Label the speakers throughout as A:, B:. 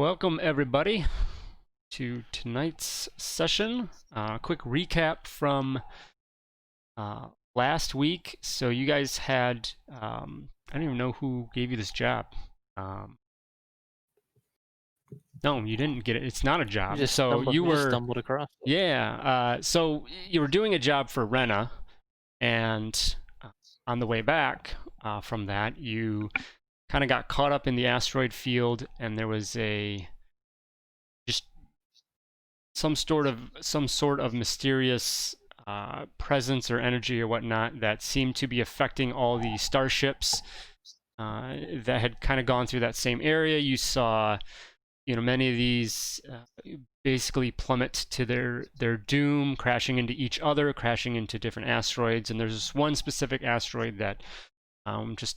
A: Welcome everybody to tonight's session. Quick recap from last week. So you guys had, I don't even know who gave you this job. No, you didn't get it. It's not a job.
B: Just
A: So you were,
B: stumbled across it.
A: yeah. So you were doing a job for Rena, and on the way back from that, you kind of got caught up in the asteroid field, and there was just some sort of mysterious presence or energy or whatnot that seemed to be affecting all the starships that had kind of gone through that same area. You saw, many of these basically plummet to their doom, crashing into each other, crashing into different asteroids. And there's this one specific asteroid that just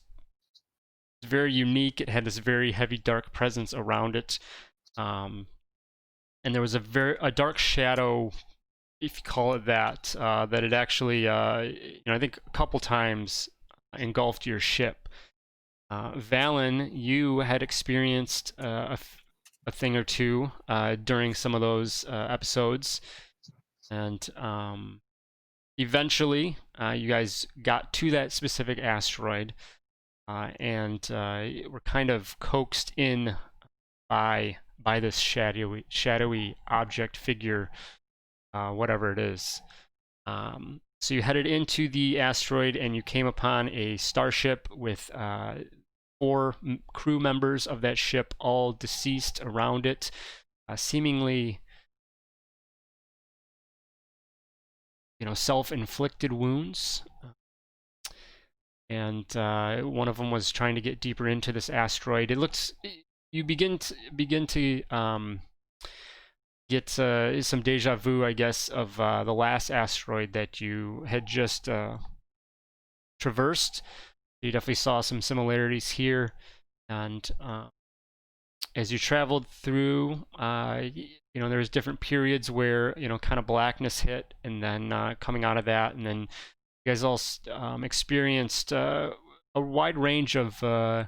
A: very unique. It had this very heavy dark presence around it. And there was a dark shadow, if you call it that, that it actually, I think a couple times engulfed your ship. Valen, you had experienced a thing or two during some of those episodes, and eventually you guys got to that specific asteroid, and were kind of coaxed in by this shadowy object figure, whatever it is. So you headed into the asteroid and you came upon a starship with 4 crew members of that ship, all deceased around it, seemingly, self-inflicted wounds. And one of them was trying to get deeper into this asteroid. It looks, you begin to get some deja vu, I guess, of the last asteroid that you had just traversed. You definitely saw some similarities here, and as you traveled through, there was different periods where kind of blackness hit, and then coming out of that, and then you guys all experienced a wide range of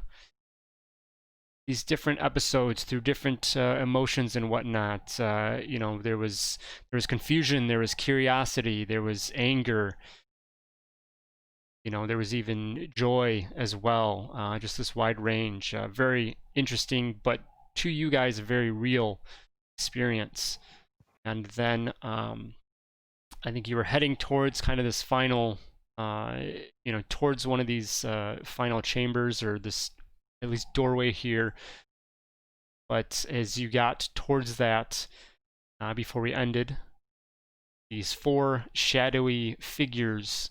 A: these different episodes through different emotions and whatnot. There was confusion, there was curiosity, there was anger. There was even joy as well. Just this wide range. Very interesting, but to you guys, a very real experience. And then I think you were heading towards kind of this final, towards one of these final chambers, or this at least doorway here. But as you got towards that, before we ended, these 4 shadowy figures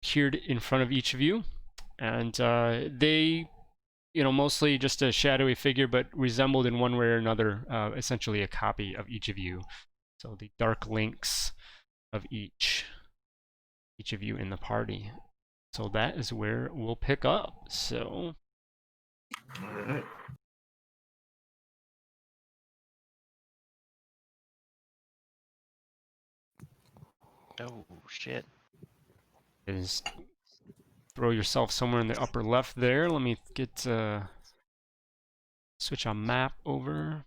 A: appeared in front of each of you, and they, mostly just a shadowy figure, but resembled in one way or another, essentially a copy of each of you. So the dark links of each of you in the party. So that is where we'll pick up. So.
C: All right.
B: Oh, shit.
A: Is throw yourself somewhere in the upper left there. Let me get switch our map over.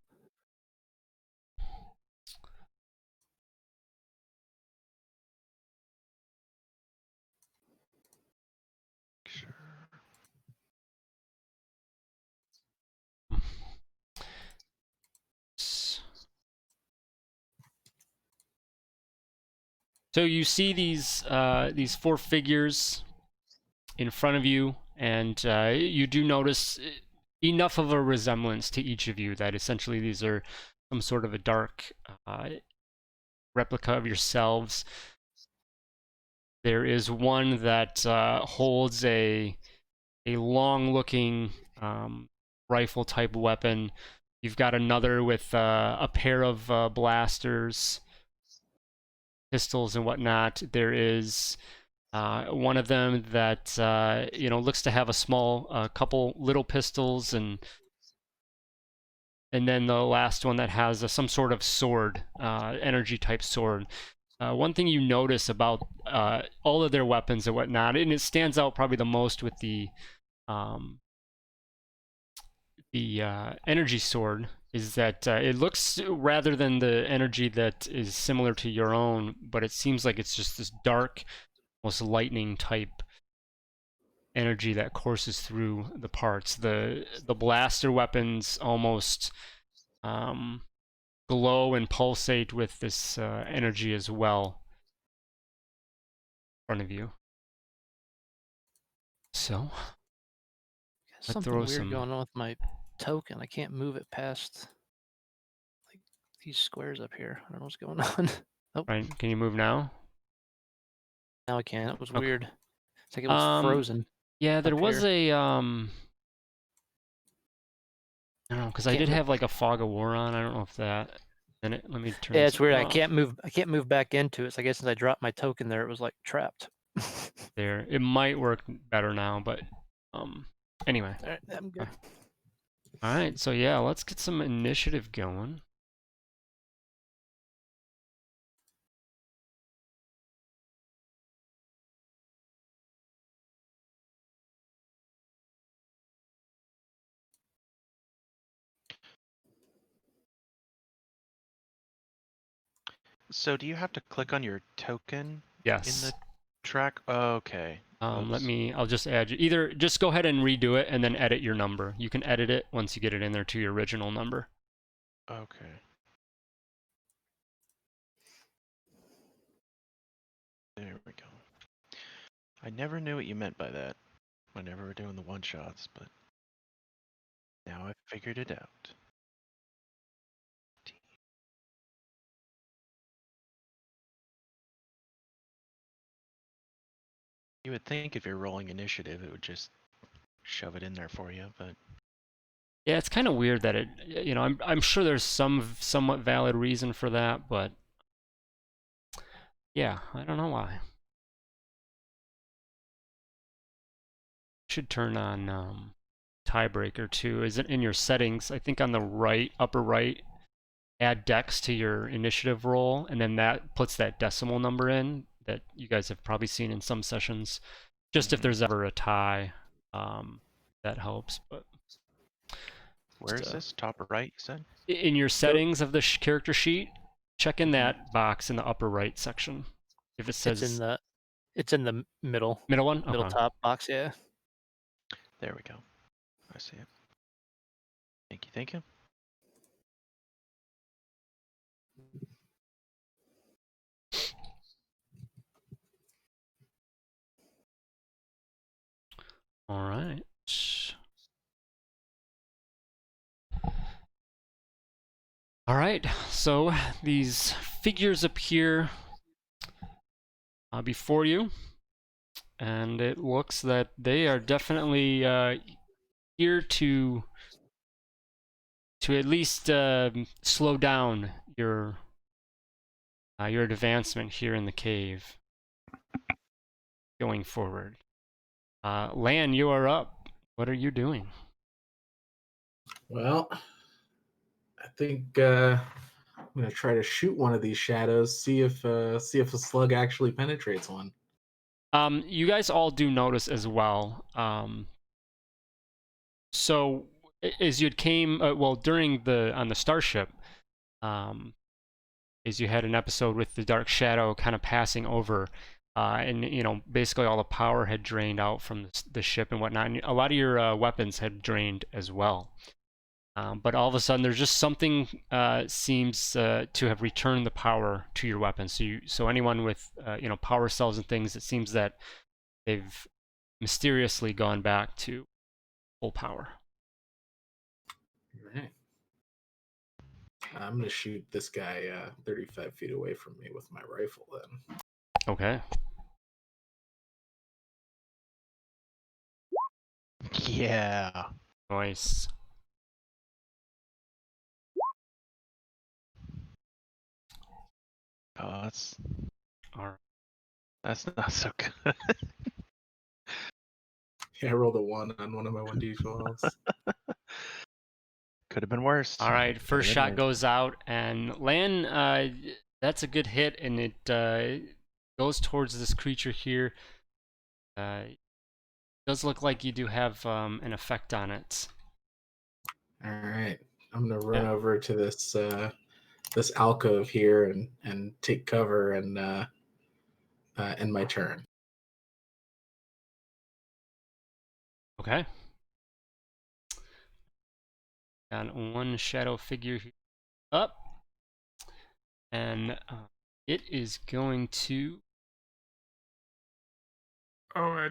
B: Sure.
A: So you see these 4 figures in front of you, and you do notice enough of a resemblance to each of you that essentially these are some sort of a dark replica of yourselves. There is one that holds a long-looking rifle type weapon. You've got another with a pair of blasters, pistols and whatnot. There is one of them that looks to have a small couple little pistols, and then the last one that has some sort of sword, energy type sword. One thing you notice about all of their weapons and whatnot, and it stands out probably the most with the the energy sword is that it looks, rather than the energy that is similar to your own, but it seems like it's just this dark, almost lightning type energy that courses through the parts. The blaster weapons almost glow and pulsate with this energy as well in front of you. So
D: Something weird going on with my token. I can't move it past like these squares up here. I don't know what's going on. Oh,
A: right, can you move now?
D: now I can. It was
A: Okay.
D: weird. It's like it was frozen.
A: Yeah, there
D: up
A: was
D: here.
A: a I don't know, because I did have like a fog of war on. I don't know if that. Let me turn.
D: Yeah,
A: this
D: it's weird.
A: off.
D: I can't move back into it. So I guess since I dropped my token there, it was like trapped.
A: There, it might work better now, but anyway.
D: All right, I'm good.
A: All right, so yeah, let's get some initiative going.
B: So do you have to click on your token
A: Yes.
B: in the track? Okay.
A: I'll just add you. Either just go ahead and redo it and then edit your number. You can edit it once you get it in there to your original number.
B: Okay. There we go. I never knew what you meant by that whenever we're doing the one-shots, but now I've figured it out. You would think if you're rolling initiative, it would just shove it in there for you, but
A: Yeah, it's kind of weird that it, you know, I'm sure there's some somewhat valid reason for that, but yeah, I don't know why. Should turn on tiebreaker too. Is it in your settings? I think on the right, upper right, add dex to your initiative roll, and then that puts that decimal number in that you guys have probably seen in some sessions. Just if there's ever a tie, that helps. But
B: where is this? Top right, you said?
A: in your settings of the character sheet, check in that box in the upper right section. If it says
D: it's in the middle
A: one,
D: middle
A: okay.
D: top box. Yeah.
B: There we go. I see it. Thank you, thank you.
A: All right. All right, so these figures appear before you, and it looks that they are definitely here to at least slow down your advancement here in the cave going forward. Lan, you are up. What are you doing?
C: Well, I think I'm gonna try to shoot one of these shadows. See if a slug actually penetrates one.
A: You guys all do notice as well. So as you came, well, during on the starship, as you had an episode with the dark shadow kind of passing over, and you know, basically all the power had drained out from the ship and whatnot. And a lot of your weapons had drained as well. But all of a sudden, there's just something seems to have returned the power to your weapons. So anyone with you know, power cells and things, it seems that they've mysteriously gone back to full power.
C: All right. I'm gonna shoot this guy 35 feet away from me with my rifle. Then.
A: Okay.
B: Yeah.
A: Nice.
B: Oh,
A: All right.
B: that's not so good.
C: Yeah, I rolled a 1 on one of my 1d12s.
B: Could have been worse.
A: All right, first shot goes out, and Lan, that's a good hit, and it goes towards this creature here. Does look like you do have an effect on it.
C: All right. I'm gonna run
A: Yeah.
C: over to this alcove here and take cover and end my turn.
A: Okay. Got one shadow figure up, and it is going to.
E: Oh,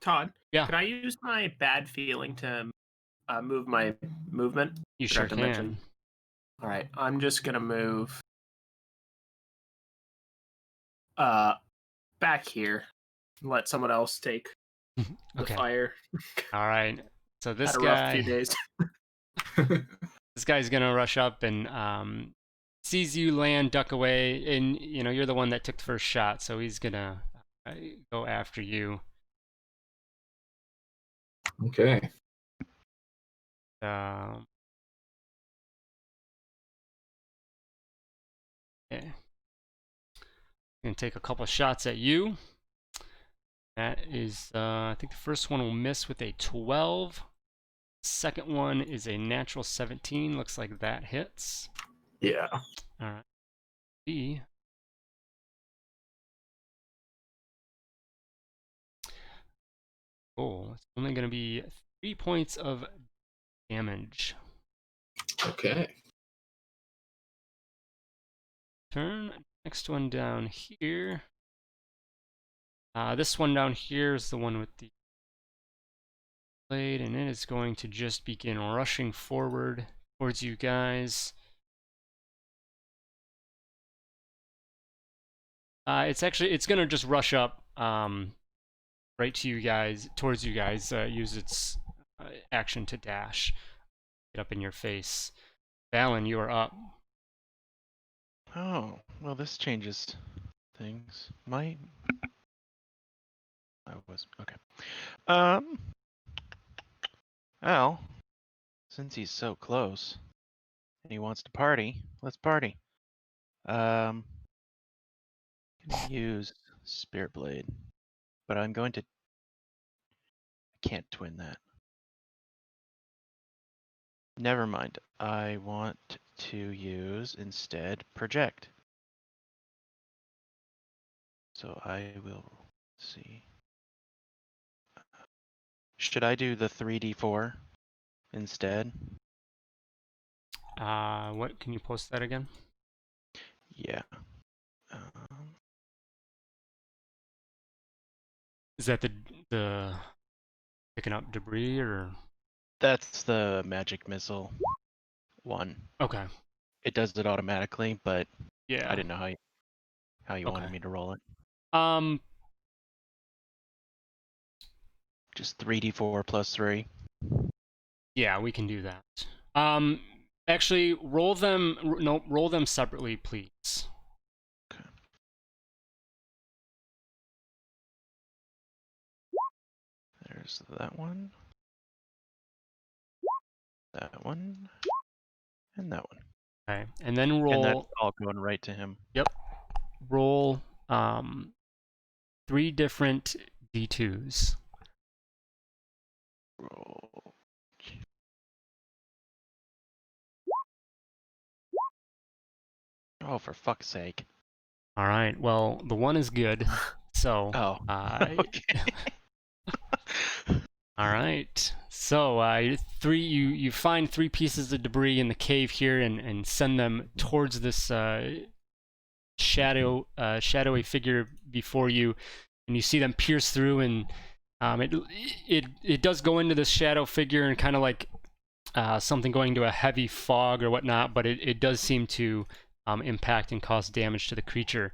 E: Todd.
A: Yeah.
E: Can I use my bad feeling to move my movement?
A: You
E: Forgot
A: sure
E: to
A: can.
E: mention. All right, I'm just gonna move back here. Let someone else take the
A: Okay.
E: fire.
A: All right. So this
E: Had a rough few
A: guy,
E: days.
A: this guy's gonna rush up and sees you land, duck away, and you're the one that took the first shot, so he's gonna go after you.
C: Okay.
A: Um, okay. Gonna take a couple shots at you. That is, I think the first one will miss with a 12. Second one is a natural 17. Looks like that hits.
C: Yeah.
A: All right. B. Oh, it's only going to be 3 points of damage.
C: Okay.
A: Turn. Next one down here. This one down here is the one with the blade, and it is going to just begin rushing forward towards you guys. It's gonna just rush up right to you guys, towards you guys. Use its action to dash, get up in your face. Valen, you are up.
B: Oh, well, this changes things. I was okay. Well, since he's so close and he wants to party, let's party. Can use Spirit Blade, but I can't twin that. Never mind. I want to use instead Project. So I will see. Should I do the 3d4 instead?
A: What can you post that again?
B: Yeah.
A: Is that the picking up debris or?
B: That's the magic missile one.
A: Okay.
B: It does it automatically, but
A: Yeah.
B: I didn't know how you wanted
A: Okay.
B: me to roll it. Just 3d4 plus 3.
A: Yeah, we can do that. Actually, roll them separately, please.
B: Okay. There's that one. That one. And that one.
A: Okay, and then roll.
B: And that's all going right to him.
A: Yep. Roll 3 different d2s.
B: Roll. Oh, for fuck's sake.
A: All right. Well, the one is good. So.
B: Oh. Okay.
A: All right. So you find 3 pieces of debris in the cave here and send them towards this shadowy figure before you, and you see them pierce through, and it does go into this shadow figure and kind of like something going to a heavy fog or whatnot, but it does seem to impact and cause damage to the creature.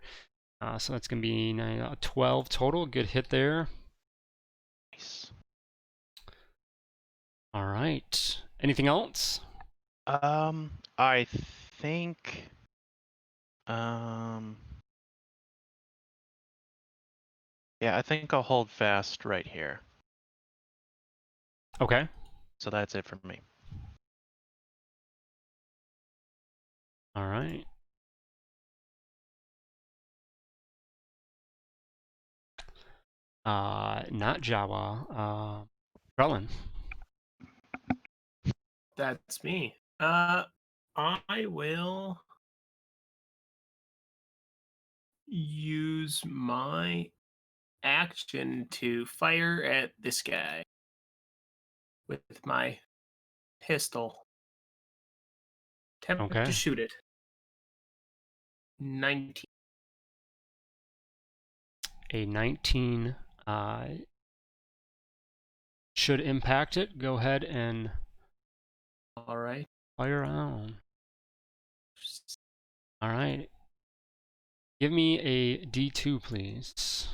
A: So that's gonna be 12 total. Good hit there.
B: Nice.
A: All right. Anything else?
B: I think. Yeah, I think I'll hold fast right here.
A: Okay.
B: So that's it for me.
A: All right. Not Jawa. Krellin.
E: That's me. I will use my action to fire at this guy with my pistol. Attempt
A: Okay.
E: to shoot it. 19.
A: A 19 should impact it. Go ahead and
E: All right.
A: fire on. All right. Give me a D2, please.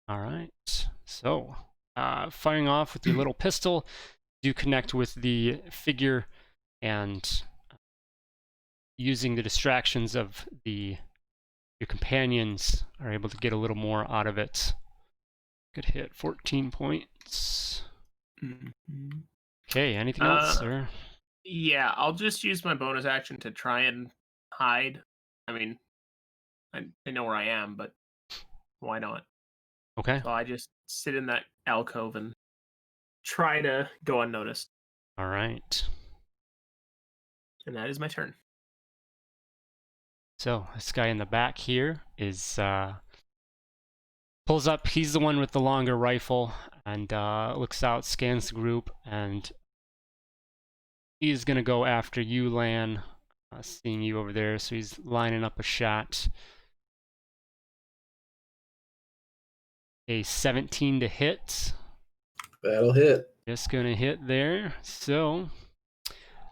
A: All right. So, firing off with your little pistol, you connect with the figure, and using the distractions of your companions are able to get a little more out of it. Good hit, 14 points.
E: Mm-hmm.
A: Okay, anything else? Or?
E: Yeah, I'll just use my bonus action to try and hide. I mean, I know where I am, but why not?
A: Okay.
E: So I just sit in that alcove and try to go unnoticed.
A: All right.
E: And that is my turn.
A: So this guy in the back here is pulls up. He's the one with the longer rifle, and looks out, scans the group, and he's gonna go after you, Lan. Seeing you over there, so he's lining up a shot. A 17 to hit.
C: That'll hit.
A: Just gonna hit there. So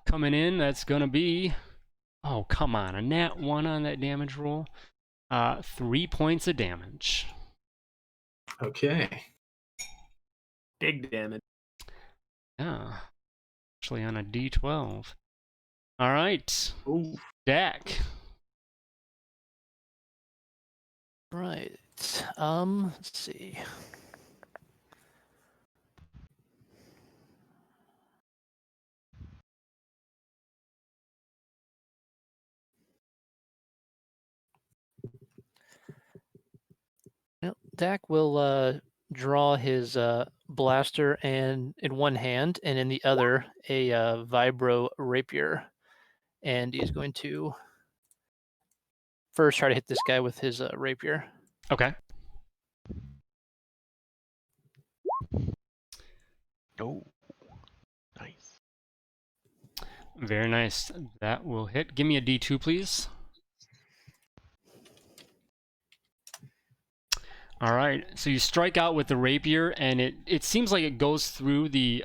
A: coming in, that's gonna be, oh come on, a nat 1 on that damage roll. 3 points of damage.
C: Okay.
E: Big damage.
A: Yeah, actually on a D12. All right,
E: Ooh.
A: Dak.
D: Right. Let's see. Yep. Dak will draw his blaster and in one hand, and in the other a vibro rapier, and he's going to first try to hit this guy with his rapier.
A: Okay.
B: Oh, nice.
A: Very nice. That will hit. Give me a D2, please. All right. So you strike out with the rapier, and it seems like it goes through the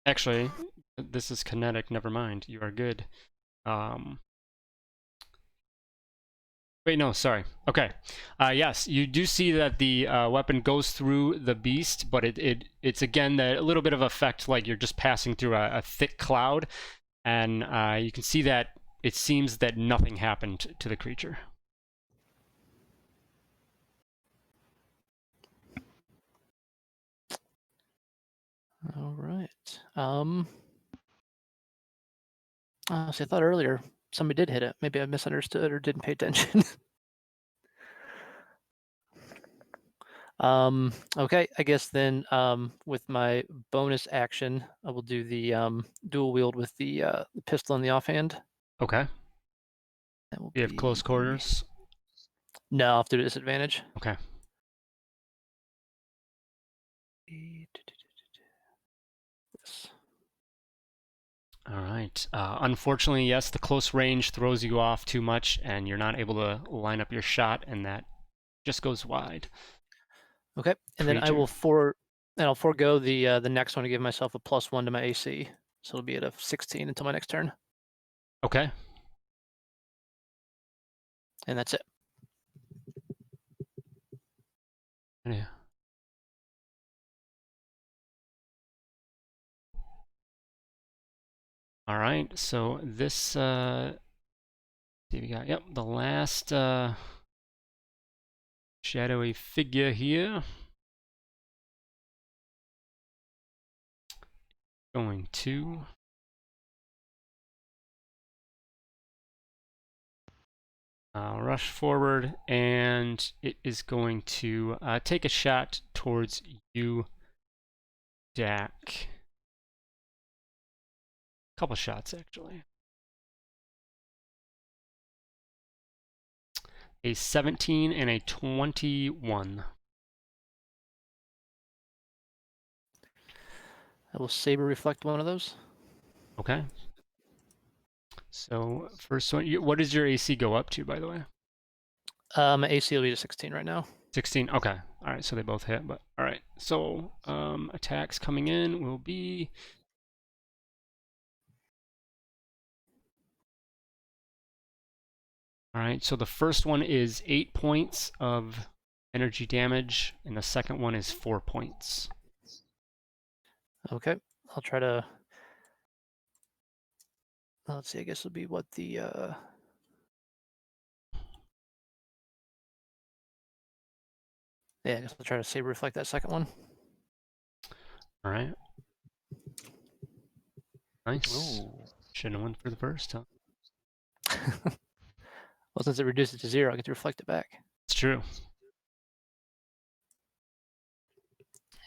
A: Actually, this is kinetic. Never mind. You are good. Wait, no, sorry. Okay. Yes, you do see that the weapon goes through the beast, but it's again that a little bit of effect, like you're just passing through a thick cloud, and you can see that it seems that nothing happened to the creature.
D: All right. So I thought earlier somebody did hit it. Maybe I misunderstood or didn't pay attention. Okay, I guess then with my bonus action, I will do the dual wield with the pistol in the offhand.
A: Okay.
D: That will
A: You have close quarters?
D: No, I'll have to do disadvantage.
A: Okay.
D: Yes.
A: All right. Unfortunately, yes, the close range throws you off too much, and you're not able to line up your shot, and that just goes wide.
D: Okay, and then I will I'll forego the next one to give myself a +1 to my AC, so it'll be at a 16 until my next turn.
A: Okay.
D: And that's it.
A: Yeah. All right, so this, see we got, yep, the last shadowy figure here. Going to rush forward, and it is going to take a shot towards you, Dak. Couple shots, actually. A 17 and a 21.
D: I will saber reflect one of those.
A: Okay. So first one, what does your AC go up to, by the way?
D: My AC will be to 16 right now.
A: 16. Okay. All right. So they both hit, but all right. So attacks coming in will be. All right. So the first one is 8 points of energy damage, and the second one is 4 points.
D: Okay, I'll try to. Let's see. I guess it'll be what the. Yeah, I guess I'll try to saber reflect that second one.
A: All right. Nice.
B: Ooh.
A: Shouldn't have went for the first, huh?
D: Well, since it reduced it to 0, I get to reflect it back.
A: It's true.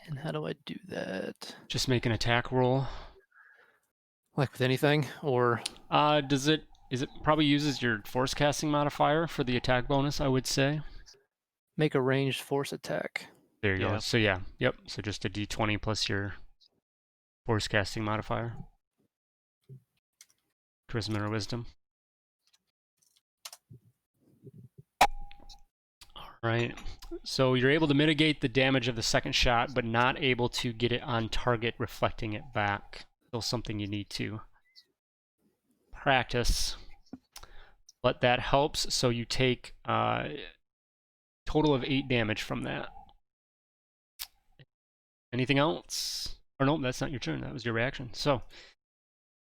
D: And how do I do that?
A: Just make an attack roll.
D: Like with anything, or
A: Is it probably uses your force casting modifier for the attack bonus, I would say.
D: make a ranged force attack.
A: There you go.
B: Yeah.
A: So yeah, yep. So just a d20 plus your force casting modifier. Charisma or wisdom. All right. So you're able to mitigate the damage of the second shot, but not able to get it on target, reflecting it back. Still something you need to practice. But that helps, so you take total of 8 damage from that. Anything else? Or no, that's not your turn. That was your reaction. So,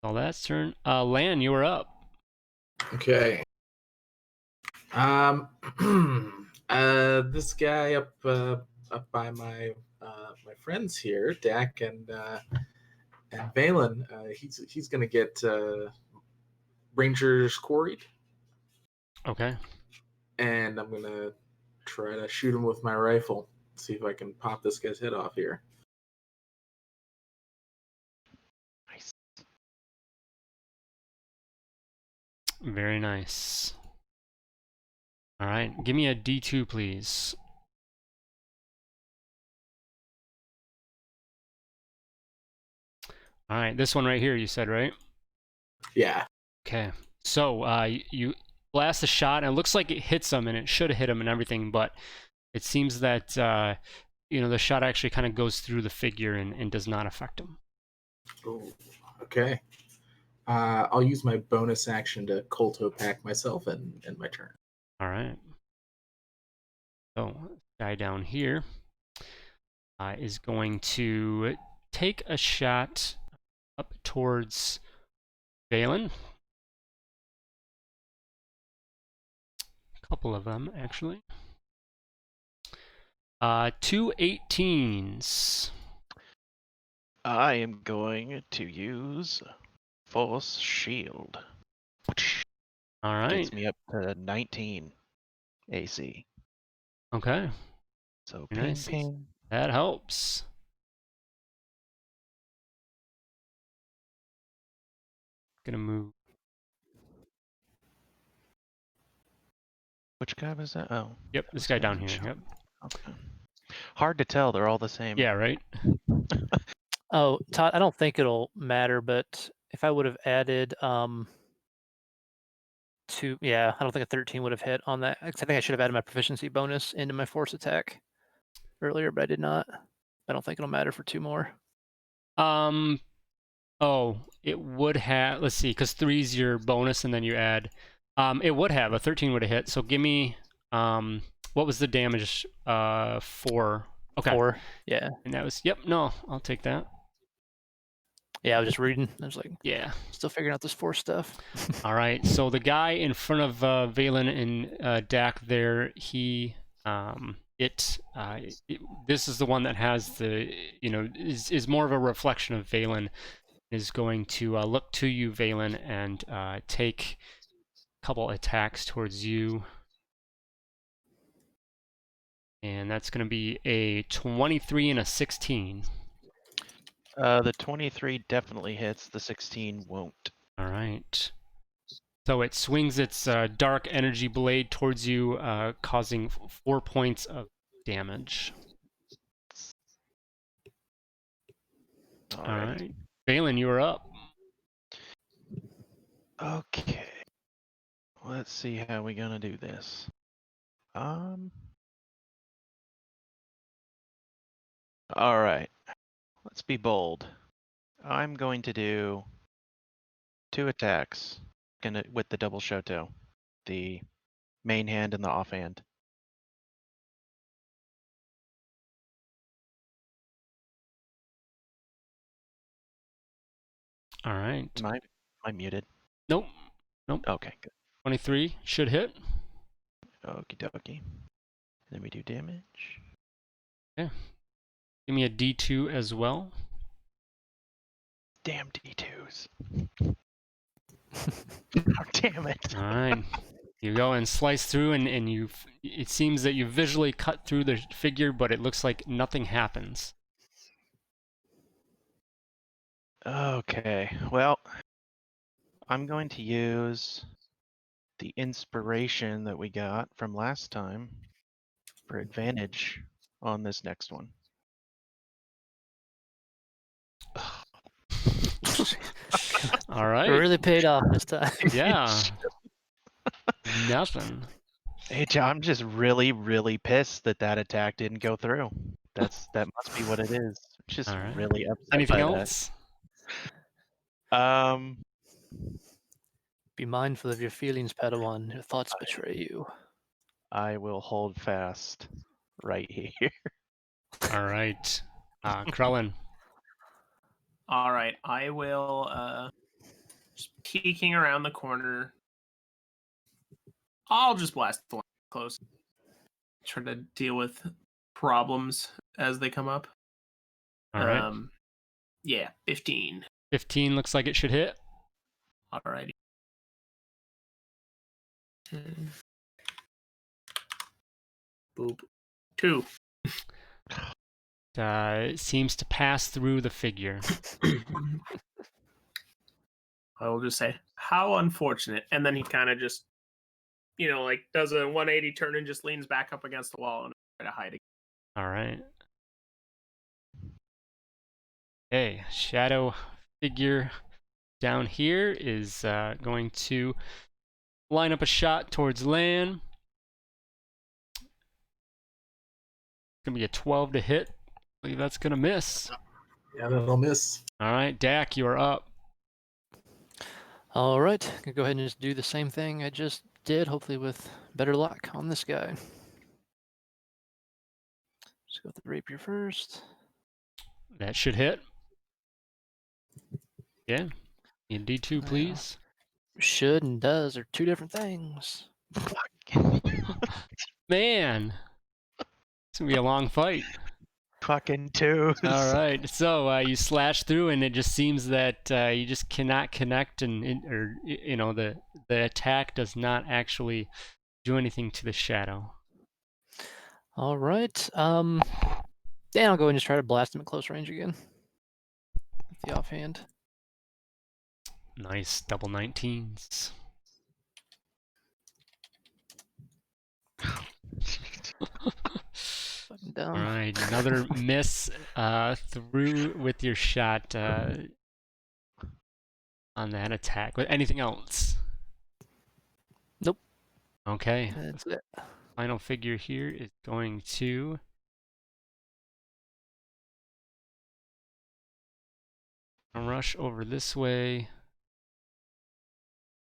A: all that's turn. Lan, you are up.
C: Okay. This guy up by my my friends here, Dak and Valen, he's gonna get Rangers quarried,
A: Okay.
C: and I'm gonna try to shoot him with my rifle. See if I can pop this guy's head off here.
B: Nice.
A: Very nice. All right. Give me a D2, please. All right. This one right here, you said, right?
C: Yeah.
A: Okay. So you blast the shot, and it looks like it hits him, and it should have hit him and everything, but it seems that the shot actually kind of goes through the figure and does not affect him.
C: Ooh, okay. I'll use my bonus action to Colto pack myself and end my turn.
A: All right. So guy down here is going to take a shot up towards Valen. A couple of them, actually. 2 18s.
B: I am going to use Force Shield.
A: All right.
B: Gets me up to 19 AC.
A: Okay.
B: So
A: Very
B: ping
A: nice.
B: ping.
A: That helps. Gonna move.
B: Which guy was that? Oh.
A: Yep, this guy down here.
B: Sure.
A: Yep.
B: Okay. Hard to tell. They're all the same.
A: Yeah, right?
D: Oh, Todd, I don't think it'll matter, but if I would have added I don't think a 13 would have hit on that. I think I should have added my proficiency bonus into my force attack earlier, but I did not. I don't think it'll matter for 2 more.
A: Oh, it would have. Let's see, because 3 is your bonus, and then you add. It would have. A 13 would have hit. So give me. What was the damage? 4. Okay.
D: 4. Yeah.
A: And that was. Yep. No, I'll take that.
D: Yeah, I was just reading. I was like,
A: Yeah.
D: still figuring out this force stuff.
A: All right. So the guy in front of Valen and Dak there, he this is the one that has the is more of a reflection of Valen. Is going to look to you, Valen, and take couple attacks towards you. And that's going to be a 23 and a 16.
B: The 23 definitely hits. The 16 won't.
A: All right. So it swings its dark energy blade towards you, causing 4 points of damage. All right. Balin, you are up.
B: Okay. Let's see how we're gonna do this. All right. Let's be bold. I'm going to do 2 attacks with the double shoto, the main hand and the offhand.
A: All right.
B: Am I muted?
A: Nope. Nope.
B: Okay, good.
A: 23 should hit.
B: Okie dokie. Then we do damage.
A: Yeah. Give me a D2 as well.
B: Damn D2s. Oh, damn it.
A: All right. You go and slice through, and it seems that you visually cut through the figure, but it looks like nothing happens.
B: Okay, well, I'm going to use the inspiration that we got from last time for advantage on this next one.
A: All
D: It
A: right.
D: really paid off this time.
A: Yeah. Nothing.
B: Hey, I'm just really, really pissed that attack didn't go through. That must be what it is. Just
A: All right.
B: really upset
A: Anything
B: by
A: else?
B: that.
D: Be mindful of your feelings, Padawan. Your thoughts betray you.
B: I will hold fast right here.
A: All right. Krellin.
E: All right, I will just peeking around the corner. I'll just blast the line close. Try to deal with problems as they come up.
A: All right.
E: Yeah, 15.
A: 15 looks like it should hit.
E: Alrighty. Boop. 2.
A: It seems to pass through the figure.
E: I will just say, how unfortunate. And then he kind of just, like does a 180 turn and just leans back up against the wall and try to hide again.
A: All right. Okay, shadow figure down here is going to line up a shot towards Lan. It's going to be a 12 to hit. I believe that's going to miss.
C: Yeah, that'll miss.
A: All right, Dak, you're up.
D: All right, gonna go ahead and just do the same thing I just did, hopefully with better luck on this guy. Just go with the rapier first.
A: That should hit. Yeah. Need D2, please.
D: Should and does are 2 different things.
A: Man. It's going to be a long fight.
B: Fucking 2s.
A: All right, so you slash through, and it just seems that you just cannot connect, or the attack does not actually do anything to the shadow.
D: All right. Then I'll go and just try to blast him at close range again with the offhand.
A: Nice, double 19s.
D: Dumb.
A: All right, another miss through with your shot on that attack. Anything else?
D: Nope.
A: Okay.
D: That's it.
A: Final figure here is going to rush over this way,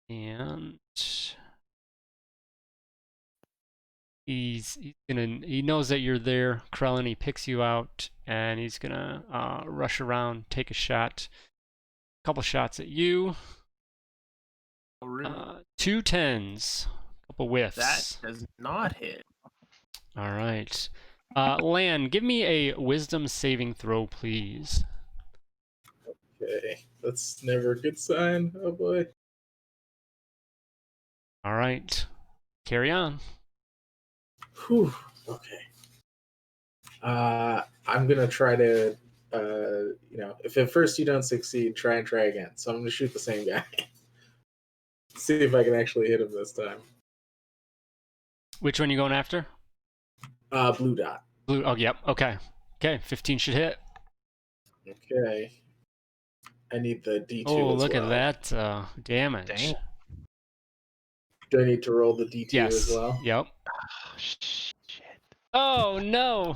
A: and he knows that you're there, Krellin. He picks you out, and he's gonna rush around, take a shot, couple shots at you. 2 10s, couple whiffs.
E: That does not hit.
A: All right. Lan, give me a wisdom saving throw, please.
C: Okay, that's never a good sign. Oh boy.
A: All right. Carry on.
C: Whew. Okay. I'm gonna try to, if at first you don't succeed, try again. So I'm gonna shoot the same guy. See if I can actually hit him this time.
A: Which one you going after?
C: Blue dot.
A: Blue. Oh, yep. Okay. Okay. 15 should hit.
C: Okay. I need the D2
A: Oh,
C: as
A: look
C: well.
A: at that damage.
B: Damn.
C: Do I need to roll the D2
A: Yes.
C: as well?
A: Yep.
B: Oh, shit.
A: Oh no.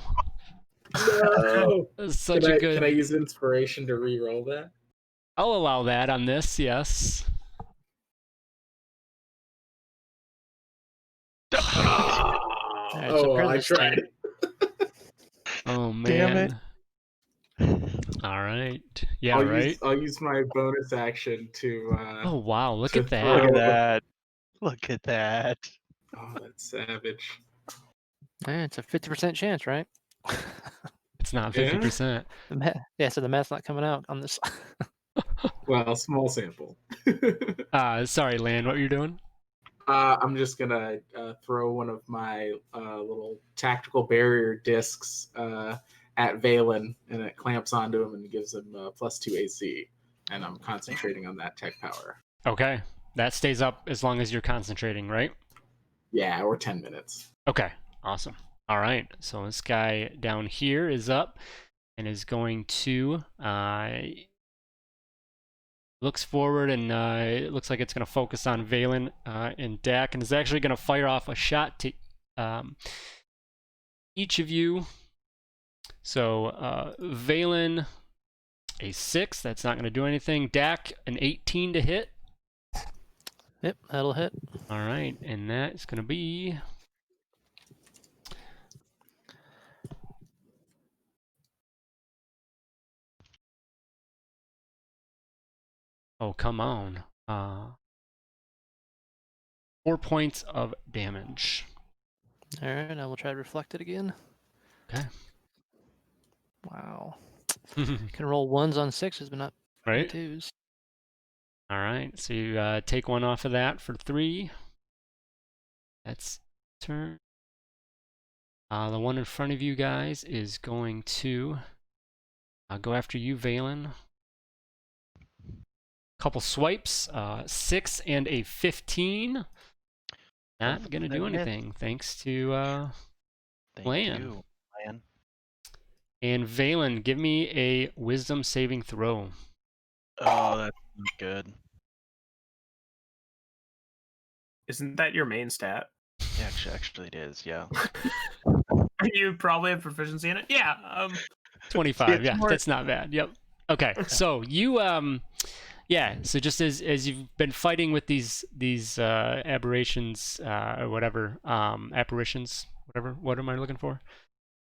C: No.
A: That's such
C: Can
A: a
C: I
A: good.
C: use inspiration to re-roll that?
A: I'll allow that on this. Yes.
D: Alright, so
C: Oh, well, I
D: apparently this thing-
C: tried.
A: Oh
B: Damn it.
A: man. All right. Yeah. Right.
C: I'll use my bonus action to.
A: Oh wow. Look
C: to
A: at that.
C: throw-
B: Look at that. Look at that.
C: Oh, that's savage.
D: it's a 50% chance, right?
A: It's not
C: Yeah?
A: 50%.
D: Yeah, so the math's not coming out on this.
C: Well, small sample.
A: Sorry, Lan. What were you doing?
C: I'm just gonna throw one of my little tactical barrier discs at Valen, and it clamps onto him and gives him +2 AC. And I'm concentrating on that tech power.
A: Okay. That stays up as long as you're concentrating, right?
C: Yeah, or 10 minutes.
A: Okay. Awesome. All right. So this guy down here is up and is going to looks forward, and it looks like it's going to focus on Valen and Dak, and is actually going to fire off a shot to each of you. So Valen, a 6. That's not going to do anything. Dak, an 18 to hit.
D: Yep, that'll hit.
A: All right, and that is going to be... Oh, come on. 4 points of damage.
D: Alright, I will try to reflect it again.
A: Okay.
D: Wow. Can roll 1s on 6s, but not
A: Right?
D: 2s.
A: All right, so you take one off of that for 3. That's turn. The one in front of you guys is going to go after you, Valen. Couple swipes, 6 and a 15. Not gonna do anything, thanks to
B: Thank
A: Lan.
B: you, Lan.
A: And Valen, give me a wisdom saving throw.
B: Oh, that's not good.
E: Isn't that your main stat?
B: Yeah, actually it is, yeah.
E: You probably have proficiency in it. Yeah.
A: 25.
B: It's
A: Yeah,
B: more-
A: that's not bad. Yep. Okay, so you yeah, so just as you've been fighting with these aberrations or whatever, apparitions, whatever, what am I looking for?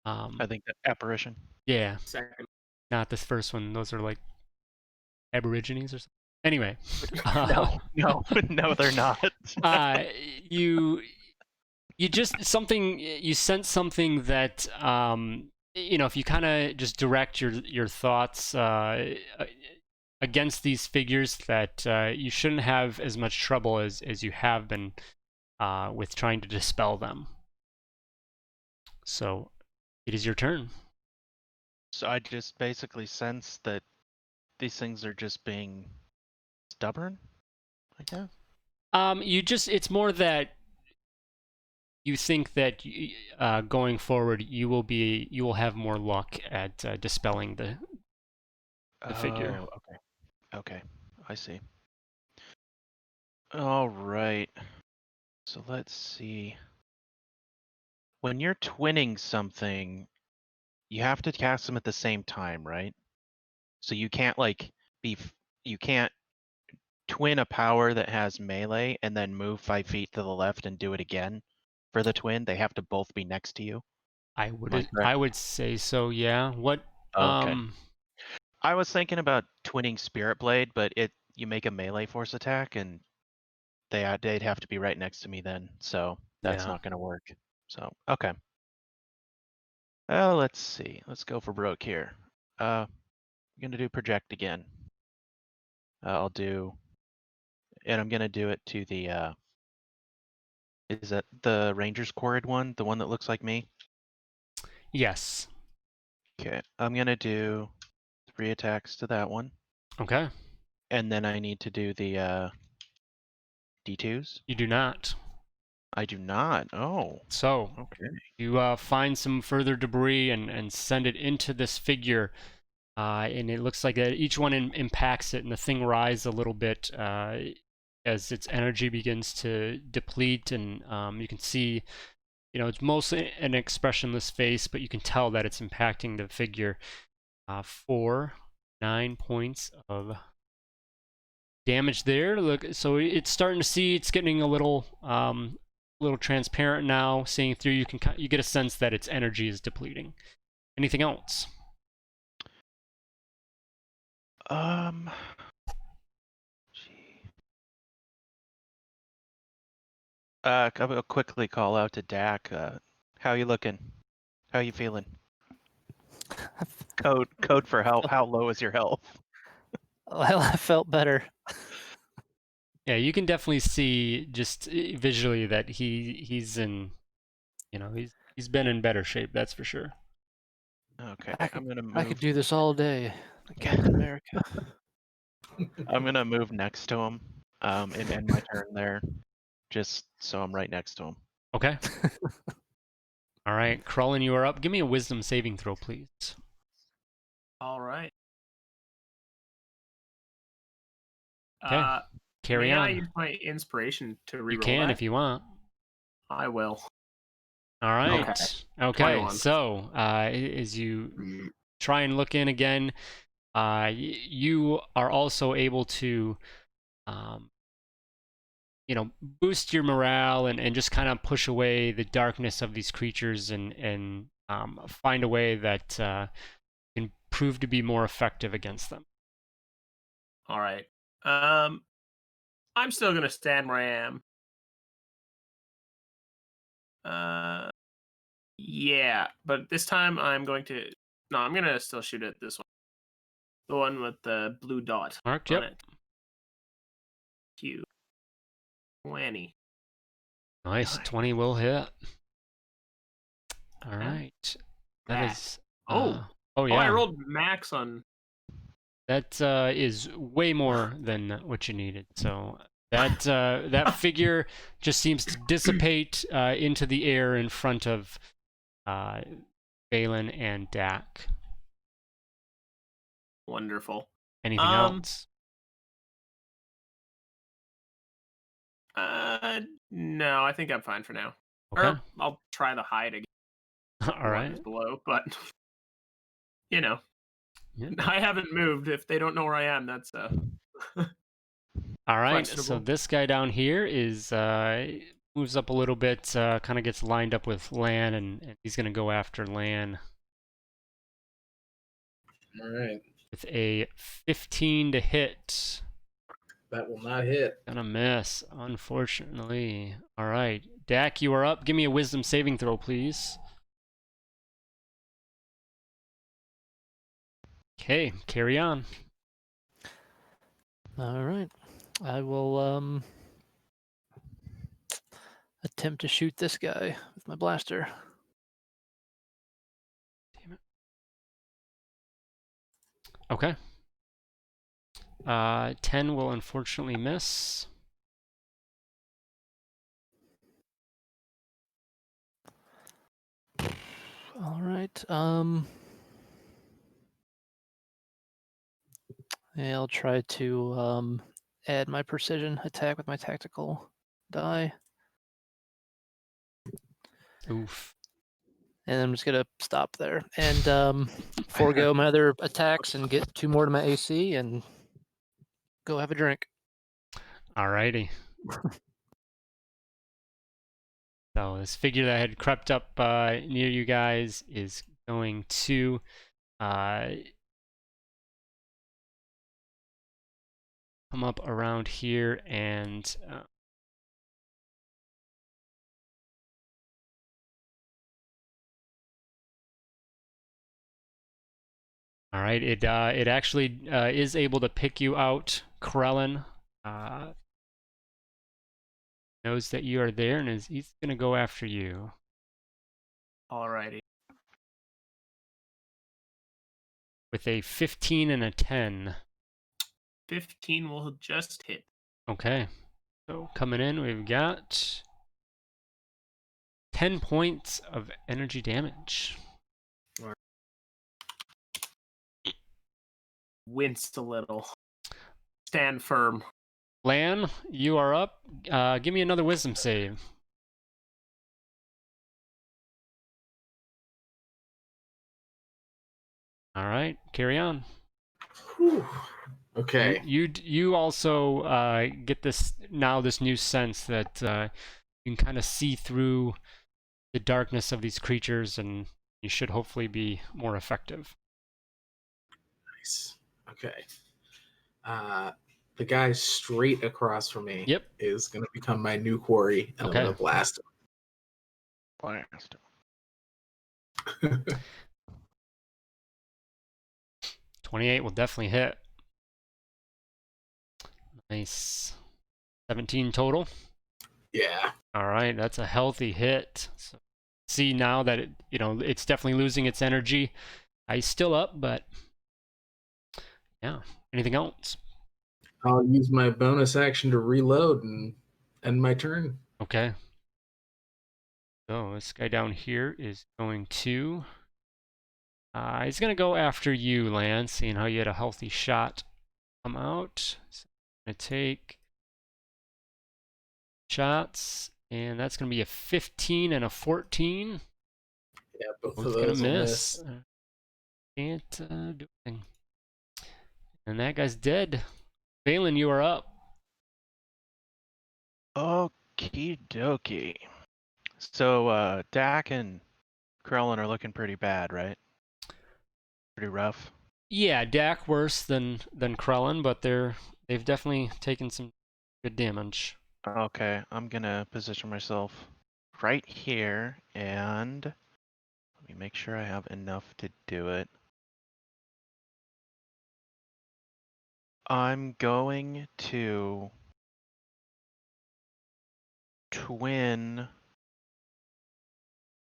B: I think that apparition.
A: Yeah,
E: Second.
A: not this first one. Those are like aborigines or something. Anyway,
B: No, they're not.
A: you just something, you sense something that if you kind of just direct your thoughts against these figures, that you shouldn't have as much trouble as you have been with trying to dispel them. So it is your turn.
B: So I just basically sense that these things are just being stubborn, I guess.
A: It's more that you think that going forward you will have more luck at dispelling the figure.
B: Oh, okay, I see. All right. So let's see. When you're twinning something, you have to cast them at the same time, right? So you can't you can't twin a power that has melee and then move 5 feet to the left and do it again for the twin. They have to both be next to you.
A: I
B: correct?
A: would say so. Yeah. What?
B: Okay. I was thinking about twinning Spirit Blade, but you make a melee force attack and they'd have to be right next to me then, so that's
A: Yeah.
B: not going to work. So okay. Let's see. Let's go for broke here. I'm gonna do project again. And I'm gonna do it to the Is that the Ranger's Quarried one? The one that looks like me?
A: Yes.
B: Okay, I'm gonna do 3 attacks to that one.
A: Okay.
B: And then I need to do the D2s?
A: You do not.
B: I do not. Oh,
A: So
B: okay.
A: you find some further debris and send it into this figure. And it looks like each one impacts it, and the thing rises a little bit as its energy begins to deplete. And you can see, it's mostly an expressionless face, but you can tell that it's impacting the figure. 9 points of damage there. Look, so it's starting to see. It's getting a little transparent now. Seeing through, you get a sense that its energy is depleting. Anything else?
B: Gee. I will quickly call out to Dak. How you looking? How you feeling? Code for how low is your health?
D: Well, I felt better.
A: Yeah, you can definitely see just visually that he's in, he's been in better shape. That's for sure.
B: Okay,
D: I
B: I'm gonna
D: could
B: move.
D: do this all day, Captain America.
B: I'm gonna move next to him. And end my turn there, just so I'm right next to him.
A: Okay. All right, Krullen, you are up. Give me a Wisdom saving throw, please.
E: All right.
A: Okay. Carry
E: May I
A: on.
E: use my inspiration to reroll
A: You can
E: that?
A: if you want.
E: I will.
A: All right. Okay.
E: 21.
A: So, as you try and look in again, you are also able to, boost your morale and just kind of push away the darkness of these creatures and find a way that can prove to be more effective against them.
E: All right. I'm still gonna stand where I am. Yeah, but this time I'm going to. No, I'm gonna still shoot at this one. The one with the blue dot
A: Marked.
E: on
A: Yep.
E: it. Q. 20.
A: Nice.
B: Nice.
A: 20 will hit. All
E: Yeah.
A: right. That is.
E: Oh,
A: Oh yeah.
E: I rolled max on.
A: That is way more than what you needed. So that figure just seems to dissipate into the air in front of Balin and Dak.
E: Wonderful.
A: Anything else?
E: No, I think I'm fine for now.
A: Okay.
E: Or I'll try the hide again.
A: All right.
E: Below, but
A: Yeah.
E: I haven't moved. If they don't know where I am, that's
A: All right. So
E: questionable.
A: this guy down here is moves up a little bit, kind of gets lined up with Lan, and he's gonna go after Lan
C: All right.
A: with a 15 to hit.
C: That will not hit.
A: Gonna miss, unfortunately. All right, Dak, you are up. Give me a Wisdom saving throw, please. Okay, carry on.
D: All right. I will attempt to shoot this guy with my blaster.
A: Damn it. Okay. 10 will unfortunately miss.
D: All right. Yeah, I'll try to add my precision attack with my tactical die.
A: Oof.
D: And I'm just gonna stop there and forego my other attacks and get 2 more to my AC and go have a drink.
A: Alrighty. So this figure that had crept up near you guys is going to come up around here and all right, it actually is able to pick you out, Krellin. Knows that you are there and he's gonna go after you.
E: Alrighty.
A: With a 15 and a 10.
E: 15 will just hit.
A: Okay. So coming in, we've got 10 points of energy damage.
E: Winced a little. Stand firm.
A: Lan, you are up. Give me another wisdom save. All right, carry on.
C: Whew. Okay.
A: You also get this new sense that you can kind of see through the darkness of these creatures, and you should hopefully be more effective.
C: Nice. Okay. The guy straight across from me
A: Yep.
C: is going to become my new quarry, and
A: Okay.
C: I'm going to blast him.
B: Blast.
A: 28 will definitely hit. Nice. 17 total.
C: Yeah.
A: All right, that's a healthy hit. So see now that it's definitely losing its energy. He's still up, but yeah. Anything else?
C: I'll use my bonus action to reload and end my turn.
A: Okay. So this guy down here is going to. He's gonna go after you, Lance, seeing how you had a healthy shot come out. So I'm gonna take shots, and that's gonna be a 15 and a 14.
C: Yeah, both
A: Both
C: of
A: gonna
C: those will
A: miss.
C: miss.
A: Can't do anything. And that guy's dead. Valen, you are up.
B: Okie dokie. So Dak and Krellin are looking pretty bad, right? Pretty rough.
A: Yeah, Dak worse than Krellin, but they've definitely taken some good damage.
B: Okay, I'm gonna position myself right here, and let me make sure I have enough to do it. I'm going to twin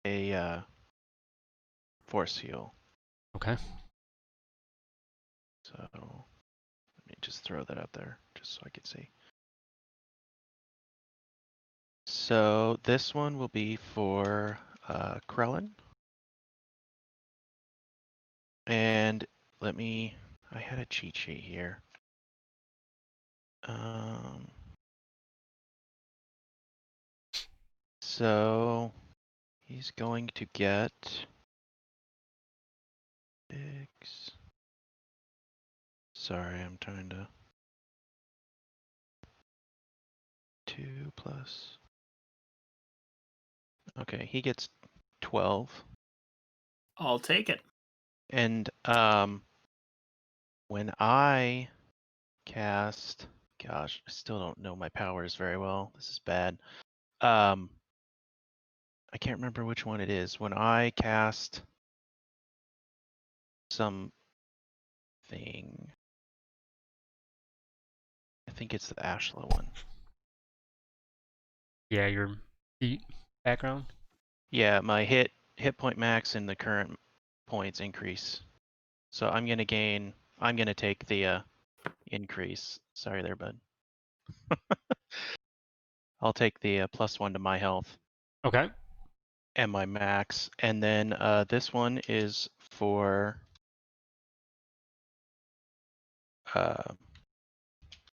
B: a force heal.
A: Okay.
B: So let me just throw that out there, just so I can see. So this one will be for Krellin. And I had a cheat sheet here. So he's going to get 6. Sorry, I'm trying to 2 plus. Okay, he gets 12.
E: I'll take it.
B: And when I cast, gosh, I still don't know my powers very well. This is bad. I can't remember which one it is. When I cast something, I think it's the Ashla one.
A: Yeah, your feet background.
B: Yeah, my hit point max and the current points increase. So I'm gonna take the increase. Sorry there, bud. I'll take the +1 to my health
A: Okay.
B: and my max. And then this one is for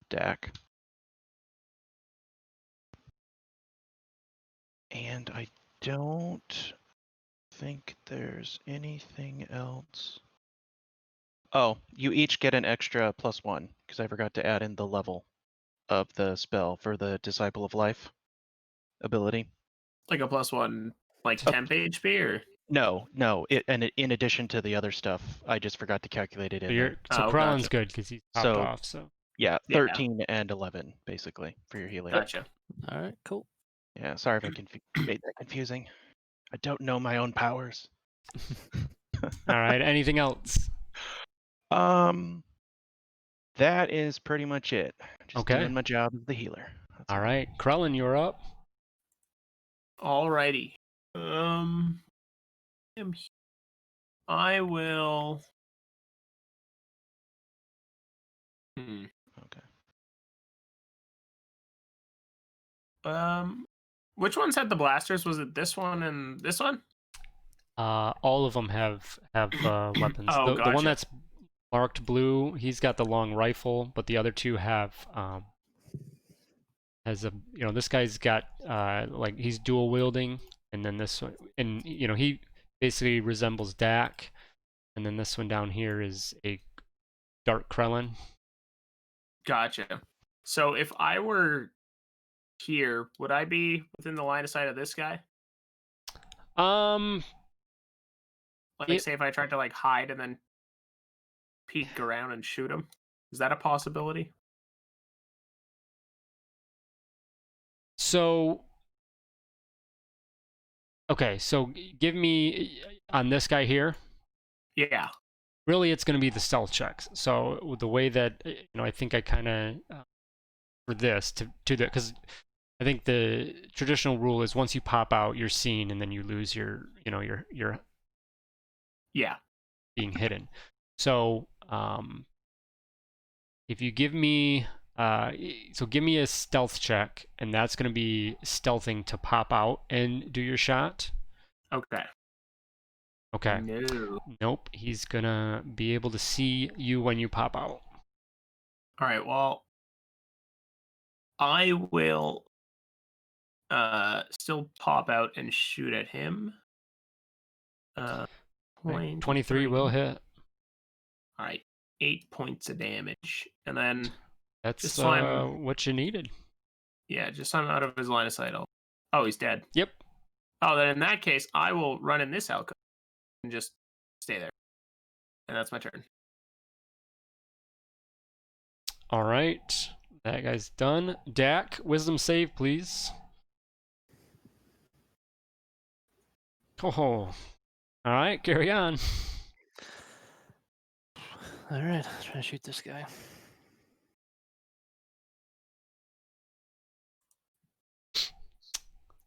B: Dak. And I don't think there's anything else. Oh, you each get an extra +1 because I forgot to add in the level of the spell for the Disciple of Life ability.
E: Like a +1, like
A: Oh.
E: temp HP, or
B: No, and in addition to the other stuff, I just forgot to calculate it in there.
A: So
E: Oh,
A: Krellin's
E: gotcha.
A: good because he's topped
B: So-
A: off. So
B: Yeah,
E: Yeah.
B: 13 and 11 basically for your healing.
E: gotcha.
D: All right, cool.
B: Yeah, sorry if I made that confusing. I don't know my own powers.
A: all right. Anything else?
B: That is pretty much it. Just
A: Okay.
B: doing my job as the healer. That's
A: All right, Krellin, you're up.
E: Alrighty. I will.
B: Okay.
E: Which ones had the blasters? Was it this one and this one?
A: All of them have weapons.
E: Oh,
A: The one
E: gotcha.
A: that's marked blue, he's got the long rifle, but the other two have has a this guy's got like he's dual wielding, and then this one, and he basically resembles Dak, and then this one down here is a Dark Krellin.
E: Gotcha. So if I were here, would I be within the line of sight of this guy?
A: Um,
E: Like, say if I tried to like hide and then peek around and shoot him, is that a possibility?
A: So, okay, so give me on this guy here.
E: Yeah.
A: Really, it's going to be the stealth checks. So the way that I think I kind of for this to the because I think the traditional rule is once you pop out, you're seen, and then you lose your your
E: Yeah.
A: being hidden. So if you give me give me a stealth check, and that's going to be stealthing to pop out and do your shot.
E: Okay.
A: Okay.
E: No.
A: Nope. He's gonna be able to see you when you pop out.
E: All right. Well, I will still pop out and shoot at him.
A: Right.
E: 23.
A: 23 will hit.
E: All right. 8 points of damage, and then
A: That's
E: just so I'm
A: what you needed.
E: just so I'm out of his line of sight. Oh, he's dead.
A: Yep.
E: Oh, then in that case, I will run in this alcove and just stay there, and that's my turn.
A: All right. That guy's done. Dak, wisdom save, please. Oh. All right, carry on.
D: All right, let's try to shoot this guy.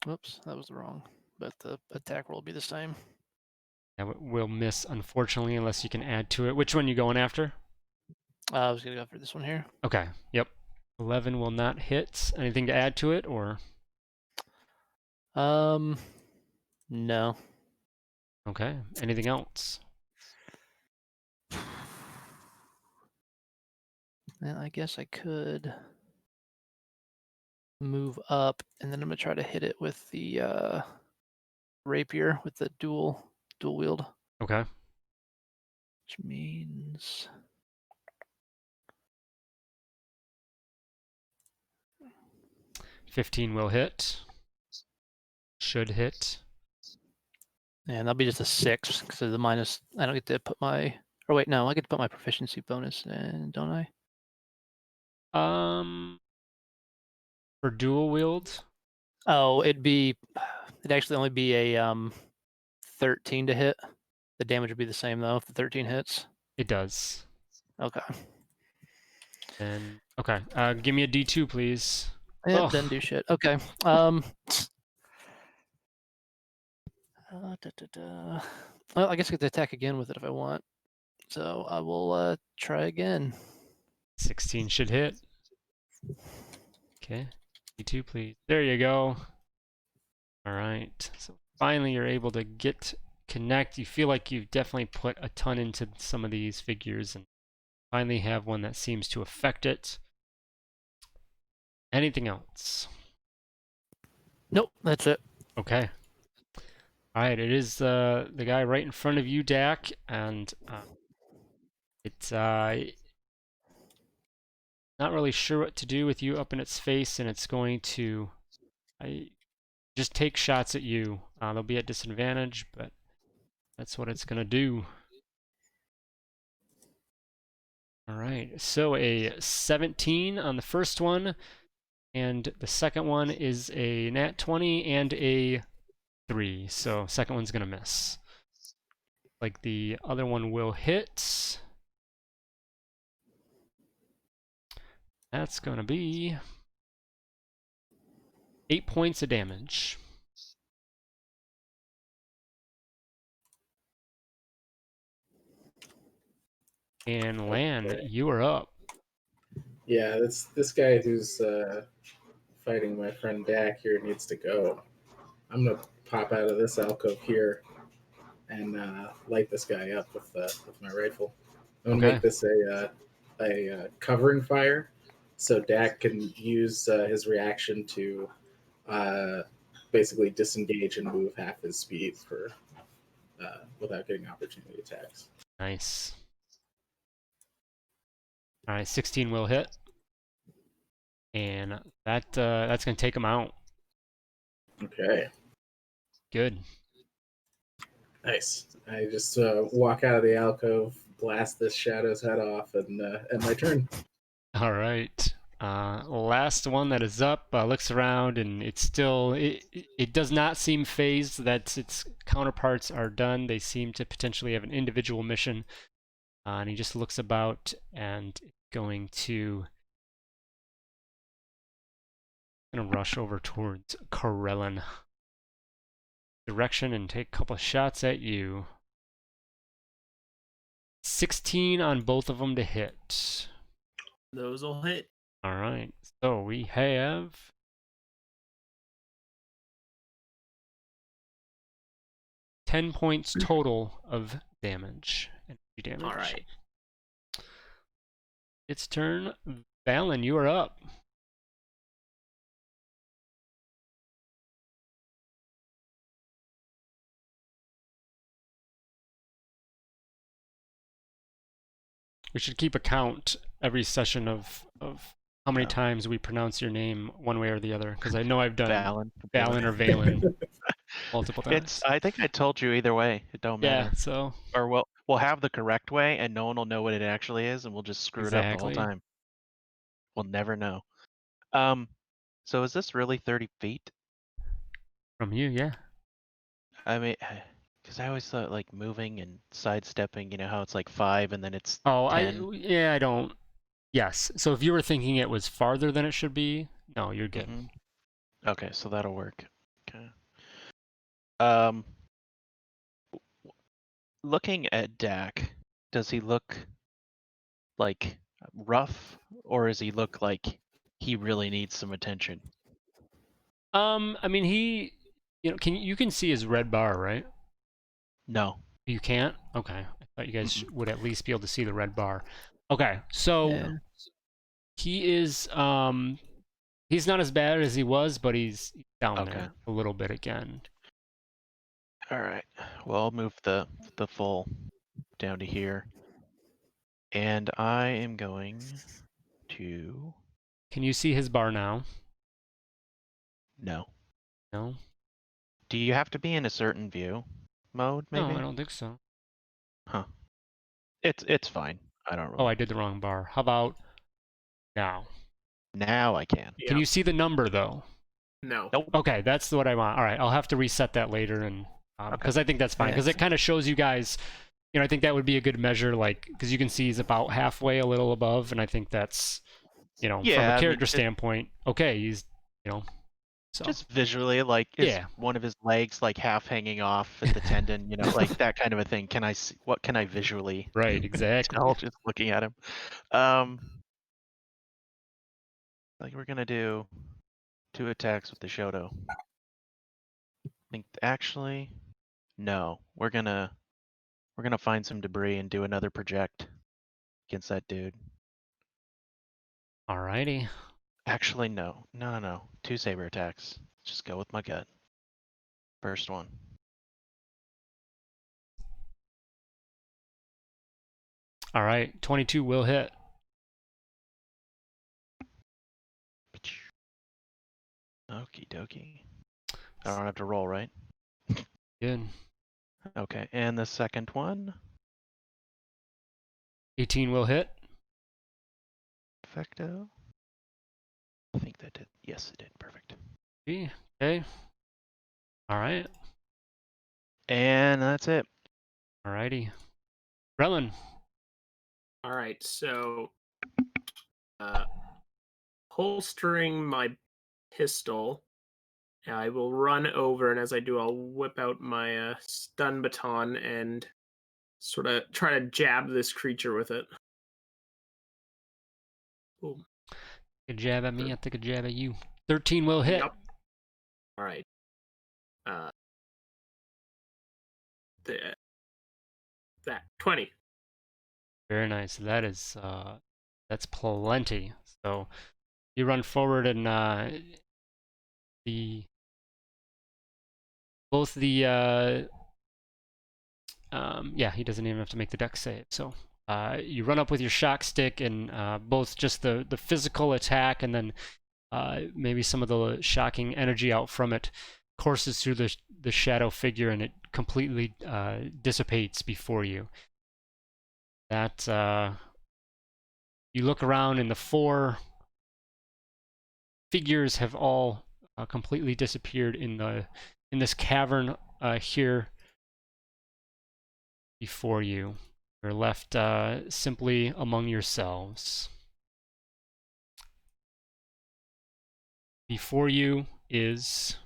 D: Whoops, that was wrong. But the attack roll will be the same.
A: That will miss, unfortunately, unless you can add to it. Which one you going after?
D: I was gonna go for this one here.
A: Okay. Yep. 11 will not hit. Anything to add to it, or?
D: No.
A: Okay. Anything else?
D: Well, I guess I could move up, and then I'm gonna try to hit it with the rapier with the dual wield.
A: Okay.
D: Which means
A: 15 will hit. Should hit.
D: and that'll be just a 6 because of the minus. I don't get to put my. Or wait, no, I get to put my proficiency bonus in, don't I?
A: For dual wield.
D: Oh, it'd actually only be a 13 to hit. The damage would be the same though if the 13 hits.
A: It does.
D: Okay.
A: And okay, give me a D2, please.
D: It doesn't do shit. Okay. Well, I guess I get to attack again with it if I want. So I will try again.
A: 16 should hit. Okay, D2, please. There you go. All right. So finally, you're able to connect. You feel like you've definitely put a ton into some of these figures, and finally have one that seems to affect it. Anything else?
D: Nope, that's it.
A: Okay. All right, it is the guy right in front of you, Dak, and it's not really sure what to do with you up in its face, and it's going to just take shots at you. They'll be at disadvantage, but that's what it's gonna do. All right, so a 17 on the first one, and the second one is a nat 20 and a 3, so second one's gonna miss. Like the other one will hit. That's gonna be 8 points of damage. And Lan,
C: Okay.
A: you are up.
C: Yeah, this guy who's fighting my friend Dak here needs to go. I'm gonna pop out of this alcove here and light this guy up with my rifle. I'm gonna
A: Okay.
C: make this a covering fire, so Dak can use his reaction to basically disengage and move half his speed for without getting opportunity attacks.
A: Nice. All right, 16 will hit. And that's going to take him out.
C: Okay,
A: Good.
C: nice. I just walk out of the alcove, blast this shadow's head off, and end my turn.
A: All right. Last one that is up looks around, and it does not seem phased that its counterparts are done. They seem to potentially have an individual mission, and he just looks about and going to rush over towards Karelin direction and take a couple of shots at you. 16 on both of them to hit.
E: Those will hit.
A: All right, so we have 10 points total of damage. Energy damage.
E: All right.
A: Its turn. Valen, you are up. We should keep a count every session of how many times we pronounce your name one way or the other, because I know I've done Valen or Valen multiple times.
B: I think I told you either way. It don't
A: Yeah,
B: matter.
A: so
B: Or we'll have the correct way, and no one will know what it actually is, and we'll just screw it up the whole
A: exactly.
B: time. We'll never know. So is this really 30 feet?
A: From you, yeah.
B: I mean, because I always thought like moving and sidestepping, you know how it's like 5 and then it's
A: Oh,
B: 10.
A: I don't. Yes. So if you were thinking it was farther than it should be, no, you're good.
B: Mhm. Okay, so that'll work. Okay. Um, looking at Dak, does he look like rough, or does he look like he really needs some attention?
A: I mean, you can see his red bar, right?
B: No.
A: You can't? Okay. I thought you guys
B: Mm-mm.
A: would at least be able to see the red bar. Okay. So
D: Yeah.
A: he is he's not as bad as he was, but he's down
B: Okay.
A: there a little bit again.
B: All right. Well, I'll move the full down to here, and I am going to
A: Can you see his bar now?
B: no.
A: No?
B: Do you have to be in a certain view mode?
A: No,
B: Maybe.
A: I don't think so.
B: Huh. It's fine. I don't
A: Oh,
B: really.
A: I did the wrong bar. How about now?
B: Now I can.
A: Can
E: Yeah.
A: you see the number though?
E: No.
B: Nope.
A: Okay, that's what I want. All right, I'll have to reset that later, and because I think that's fine, because it kind of shows you guys. I think that would be a good measure, like because you can see he's about halfway, a little above, and I think that's, from
B: Yeah,
A: a
B: I mean,
A: character standpoint, okay, he's, so
B: just visually, like, is
A: Yeah.
B: one of his legs like half hanging off at the tendon? Like that kind of a thing. Can I see? What can I visually
A: right, exactly.
B: tell just looking at him? Like we're gonna do 2 attacks with the Shoto. I think actually, no. We're gonna find some debris and do another project against that dude.
A: Alrighty.
B: Actually, no. 2 saber attacks. Just go with my gut. First one.
A: All right, 22 will hit.
B: Okie dokie. I don't have to roll, right?
A: Good.
B: Okay, and the second one.
A: 18 will hit.
B: Perfecto. I think that did. Yes, it did. Perfect.
A: Okay. All right.
B: And that's it.
A: Alrighty. Relin.
E: All right. So, holstering my pistol, I will run over, and as I do, I'll whip out my stun baton and sort of try to jab this creature with it. Boom.
A: Take a jab at me, I'll take a jab at you. 13 will hit.
E: Yup. All right. That 20.
A: Very nice. That's plenty. So you run forward and the both the yeah, he doesn't even have to make the dex save. So you run up with your shock stick and both just the physical attack and then maybe some of the shocking energy out from it courses through the shadow figure and it completely dissipates before you. That you look around and the 4 figures have all completely disappeared in this cavern here before you. You're left simply among yourselves. Before you is,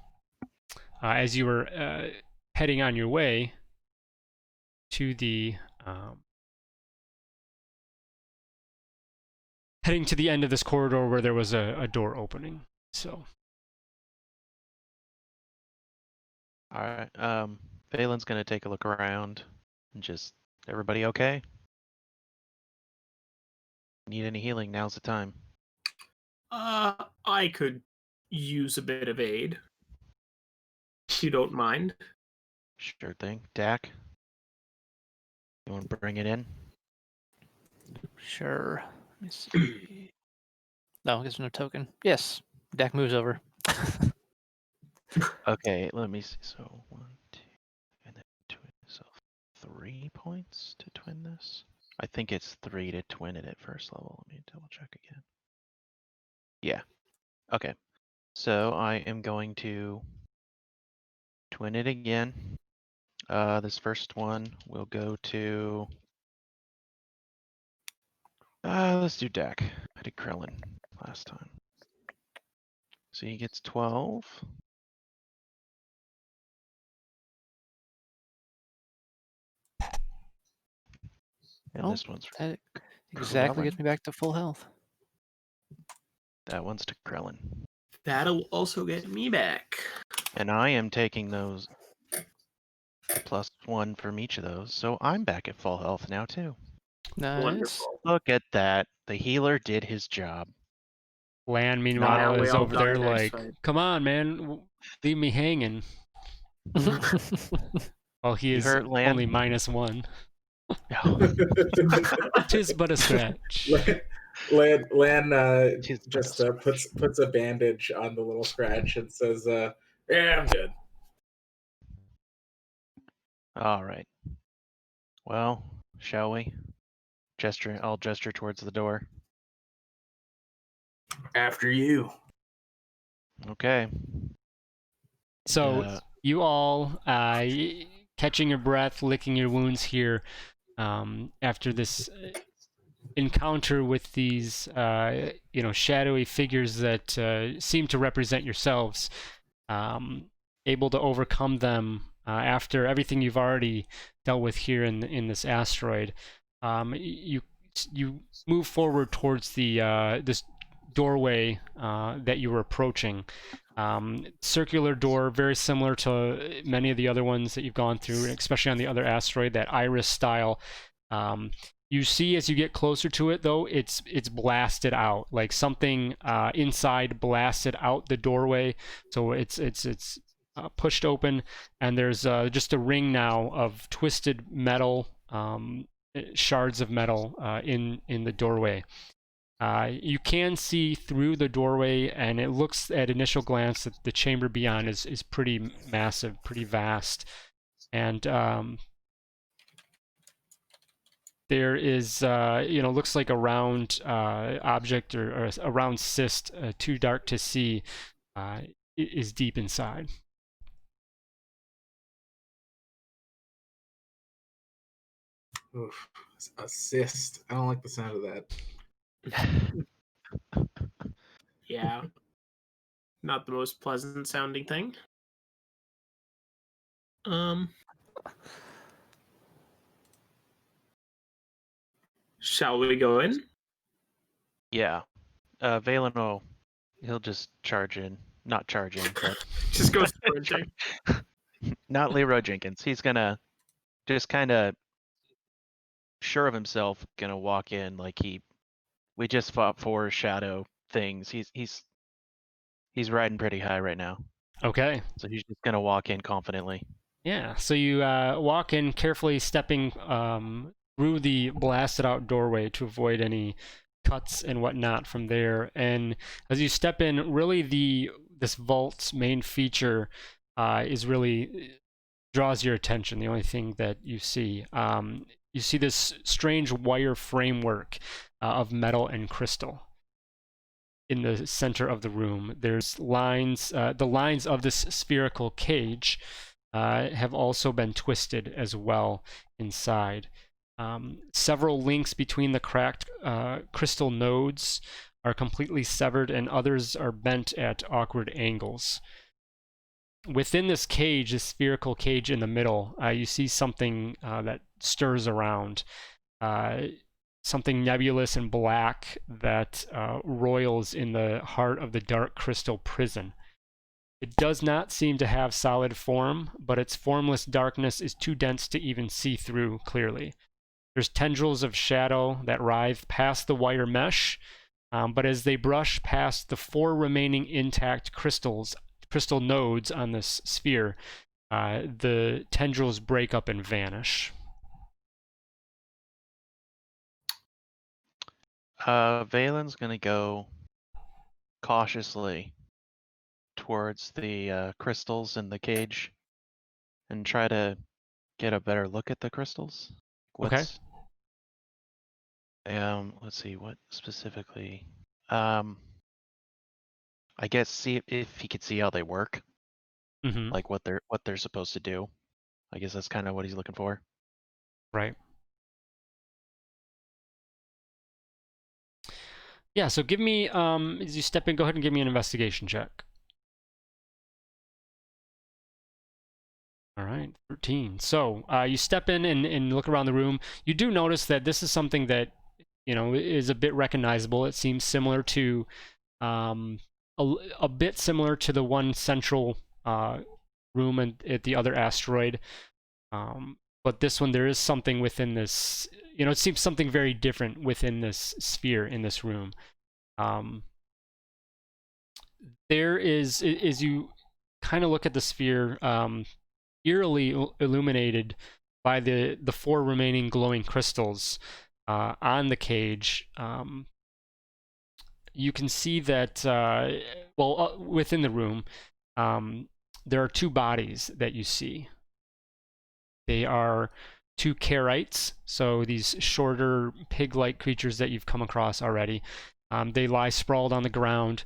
A: as you were heading on your way to the heading to the end of this corridor where there was a door opening. So.
B: All right. Valen's gonna take a look around and just, everybody okay? Need any healing? Now's the time.
E: I could use a bit of aid, if you don't mind.
B: Sure thing. Dak, you want to bring it in?
D: Sure. Let me see. No, there's no token. Yes. Dak moves over.
B: Okay, let me see. So 1, 2, and then twin. So 3 points to twin this. I think it's 3 to twin it at first level. Let me double check again. Yeah. Okay. So I am going to twin it again. This first one will go to. Let's do Dak. I did Krellin last time. So he gets 12. And
D: Oh,
B: this one's for
D: that exactly
B: Krellin.
D: gets me back to full health.
B: That one's to Krellin.
E: That'll also get me back.
B: And I am taking those +1 from each of those. So I'm back at full health now too.
D: Nice.
E: Wonderful.
B: Look at that. The healer did his job.
A: Lan, meanwhile,
E: we
A: is
E: all
A: over
E: got
A: there
E: a nice
A: like,
E: fight.
A: come on, man, leave me hanging. Well, he
B: You
A: is
B: hurt, Lan?
A: only -1.
B: No.
A: Tis but a scratch.
C: Lan
B: Tis but
C: just
B: a
C: puts a bandage on the little scratch and says, "Yeah, I'm good."
B: All right. Well, shall we? I'll gesture towards the door.
C: After you.
B: Okay.
A: So you all catching your breath, licking your wounds here after this encounter with these shadowy figures that seem to represent yourselves, able to overcome them after everything you've already dealt with here in this asteroid. You move forward towards the this doorway that you were approaching. Circular door, very similar to many of the other ones that you've gone through, especially on the other asteroid, that iris style. You see as you get closer to it, though, it's blasted out, like something inside blasted out the doorway. So it's pushed open, and there's just a ring now of twisted metal, shards of metal in the doorway. You can see through the doorway, and it looks at initial glance that the chamber beyond is pretty massive, pretty vast. And there is, looks like a round object or a round cyst, too dark to see, is deep inside.
C: Oof, assist. I don't like the sound of that.
E: Yeah. not the most pleasant sounding thing. Um, shall we go in?
B: Yeah. Valen he'll just charge in. Not charge in, but
E: Just go sprinting.
B: not Leroy Jenkins. He's gonna just kind of sure of himself, gonna walk in like we just fought 4 shadow things. He's riding pretty high right now.
A: Okay.
B: So he's just gonna walk in confidently.
A: Yeah, so you walk in carefully, stepping through the blasted out doorway to avoid any cuts and whatnot from there. And as you step in, really this vault's main feature is really draws your attention. The only thing that you see this strange wire framework of metal and crystal. In the center of the room, there's lines. The lines of this spherical cage have also been twisted as well inside. Several links between the cracked crystal nodes are completely severed, and others are bent at awkward angles. Within this cage, this spherical cage in the middle, you see something that stirs around. Something nebulous and black that roils in the heart of the dark crystal prison. It does not seem to have solid form, but its formless darkness is too dense to even see through clearly. There's tendrils of shadow that writhe past the wire mesh, but as they brush past the 4 remaining intact crystal nodes on this sphere, the tendrils break up and vanish.
B: Valen's gonna go cautiously towards the crystals in the cage and try to get a better look at the crystals.
A: Okay.
B: Let's see what specifically. I guess see if he could see how they work,
A: Mm-hmm.
B: like what they're supposed to do. I guess that's kind of what he's looking for.
A: Right. Yeah, so give me, as you step in, go ahead and give me an investigation check. All right, 13. So you step in and look around the room. You do notice that this is something that, is a bit recognizable. It seems similar to, a bit similar to the one central room at the other asteroid. But this one, there is something within this, it seems something very different within this sphere in this room. There is, as you kind of look at the sphere, eerily illuminated by the 4 remaining glowing crystals on the cage. You can see that, within the room, there are 2 bodies that you see. They are 2 Karites, so these shorter pig-like creatures that you've come across already. They lie sprawled on the ground,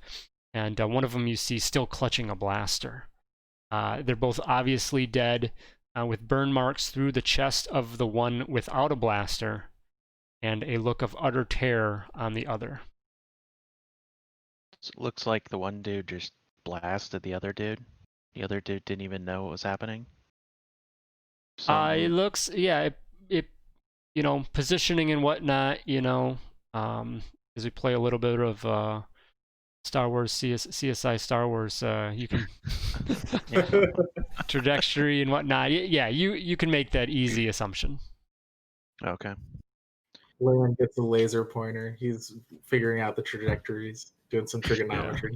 A: and one of them you see still clutching a blaster. They're both obviously dead, with burn marks through the chest of the one without a blaster, and a look of utter terror on the other.
B: So it looks like the one dude just blasted the other dude. The other dude didn't even know what was happening.
A: It looks, yeah, it positioning and whatnot, as we play a little bit of Star Wars, CSI Star Wars, you can trajectory and whatnot. Yeah, you can make that easy assumption.
B: Okay.
C: Leland gets a laser pointer. He's figuring out the trajectories, doing some trigonometry.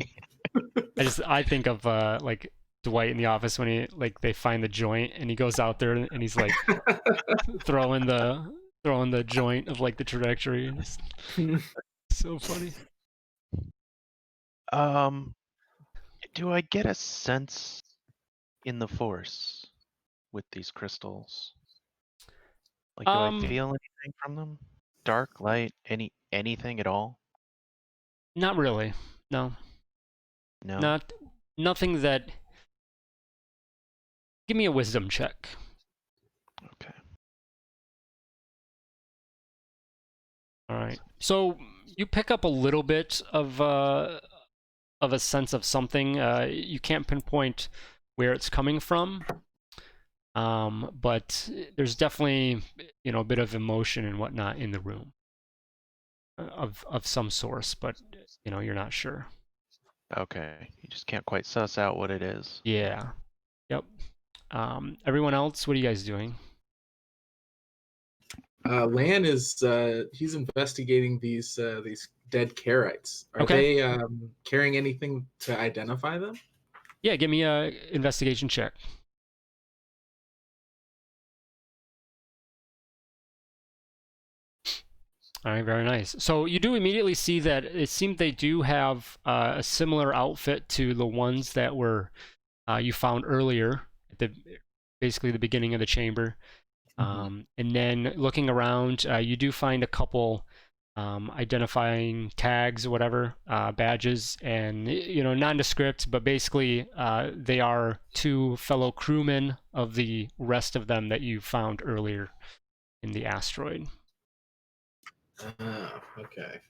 A: I think of like Dwight in The Office when they find the joint and he goes out there and he's like throwing the joint of like the trajectory. And it's so funny.
B: Do I get a sense in the Force with these crystals? Like, do I feel anything from them? Dark, light, anything at all?
A: Not really. No.
B: No.
A: Nothing that. Give me a wisdom check.
B: Okay.
A: All right. So you pick up a little bit of of a sense of something. You can't pinpoint where it's coming from, but there's definitely, a bit of emotion and whatnot in the room of some source, but you're not sure.
B: Okay, you just can't quite suss out what it is.
A: Yeah. Yep. Everyone else, what are you guys doing?
C: Lan is he's investigating these dead Karites. Are
A: Okay.
C: they carrying anything to identify them?
A: Yeah, give me a investigation check. All right, very nice. So you do immediately see that it seems they do have a similar outfit to the ones that were you found earlier at basically the beginning of the chamber. And then looking around, you do find a couple identifying tags, whatever, badges, and nondescript, but basically they are two fellow crewmen of the rest of them that you found earlier in the asteroid.
C: Okay.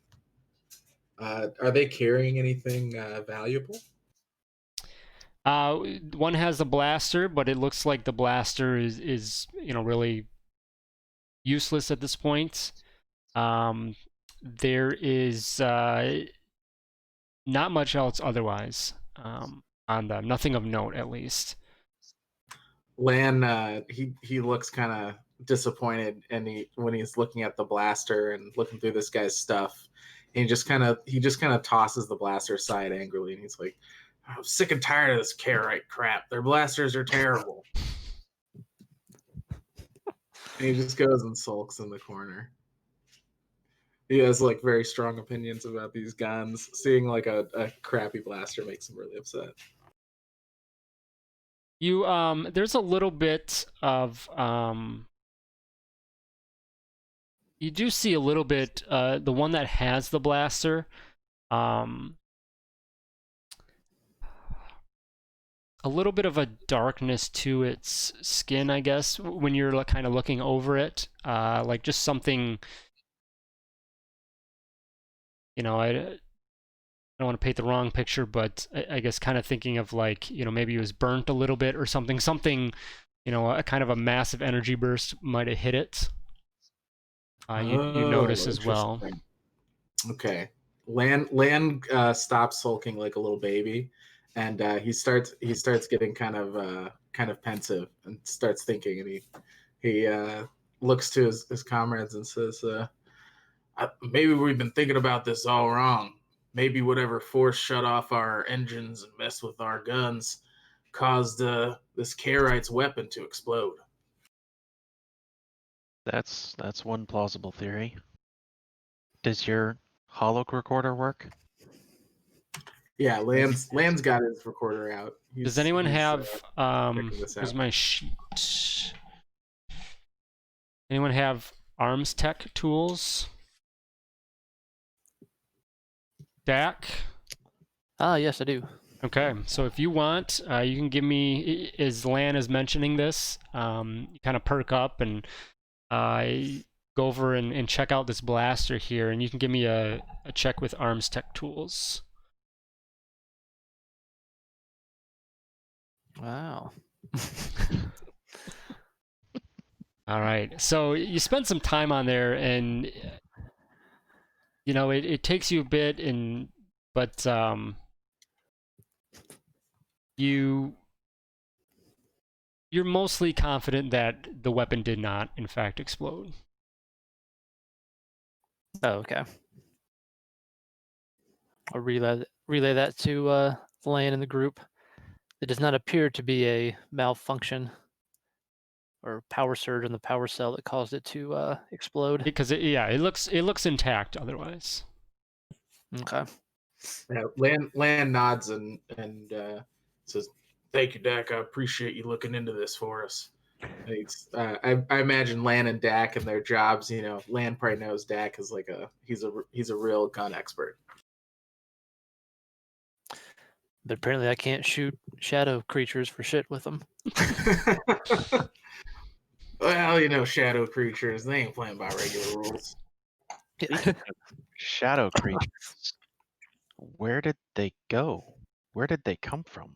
C: Are they carrying anything valuable?
A: One has a blaster, but it looks like the blaster is really useless at this point. There is not much else otherwise on them. Nothing of note, at least.
C: Lan, he looks kind of disappointed, and when he's looking at the blaster and looking through this guy's stuff, and he just kind of tosses the blaster aside angrily, and he's like, "I'm sick and tired of this Karite crap. Their blasters are terrible." And he just goes and sulks in the corner. He has like very strong opinions about these guns. Seeing like a crappy blaster makes him really upset.
A: You there's a little bit of you do see a little bit the one that has the blaster a little bit of a darkness to its skin, I guess, when you're kind of looking over it, like just something, I don't want to paint the wrong picture, but I guess kind of thinking of like, maybe it was burnt a little bit or something, a kind of a massive energy burst might have hit it. You notice as well.
C: Okay. Lan stops sulking like a little baby, and he starts getting kind of pensive and starts thinking, and he looks to his comrades and says, maybe we've been thinking about this all wrong. Maybe whatever force shut off our engines and messed with our guns caused this Karite's weapon to explode.
B: That's one plausible theory. Does your holo recorder work?
C: Yeah, Lan's got his recorder out.
A: Does anyone have here's
C: out.
A: my sheet. Anyone have arms tech tools? Dak?
D: Yes, I do.
A: Okay, so if you want, you can give me, as Lan is mentioning this, you kind of perk up and go over and check out this blaster here, and you can give me a check with arms tech tools.
D: Wow.
A: All right, so you spend some time on there, and it takes you a bit, but you're mostly confident that the weapon did not, in fact, explode.
D: Oh, okay. I'll relay that to Lan in the group. It does not appear to be a malfunction or power surge in the power cell that caused it to explode.
A: Because it looks intact otherwise.
D: Okay.
C: Yeah, Lan nods and says, "Thank you, Dak. I appreciate you looking into this for us." I imagine Lan and Dak and their jobs. Lan probably knows Dak is like he's a real gun expert.
D: But apparently, I can't shoot shadow creatures for shit with them.
C: Well, shadow creatures, they ain't playing by regular rules.
B: Shadow creatures. Where did they go? Where did they come from?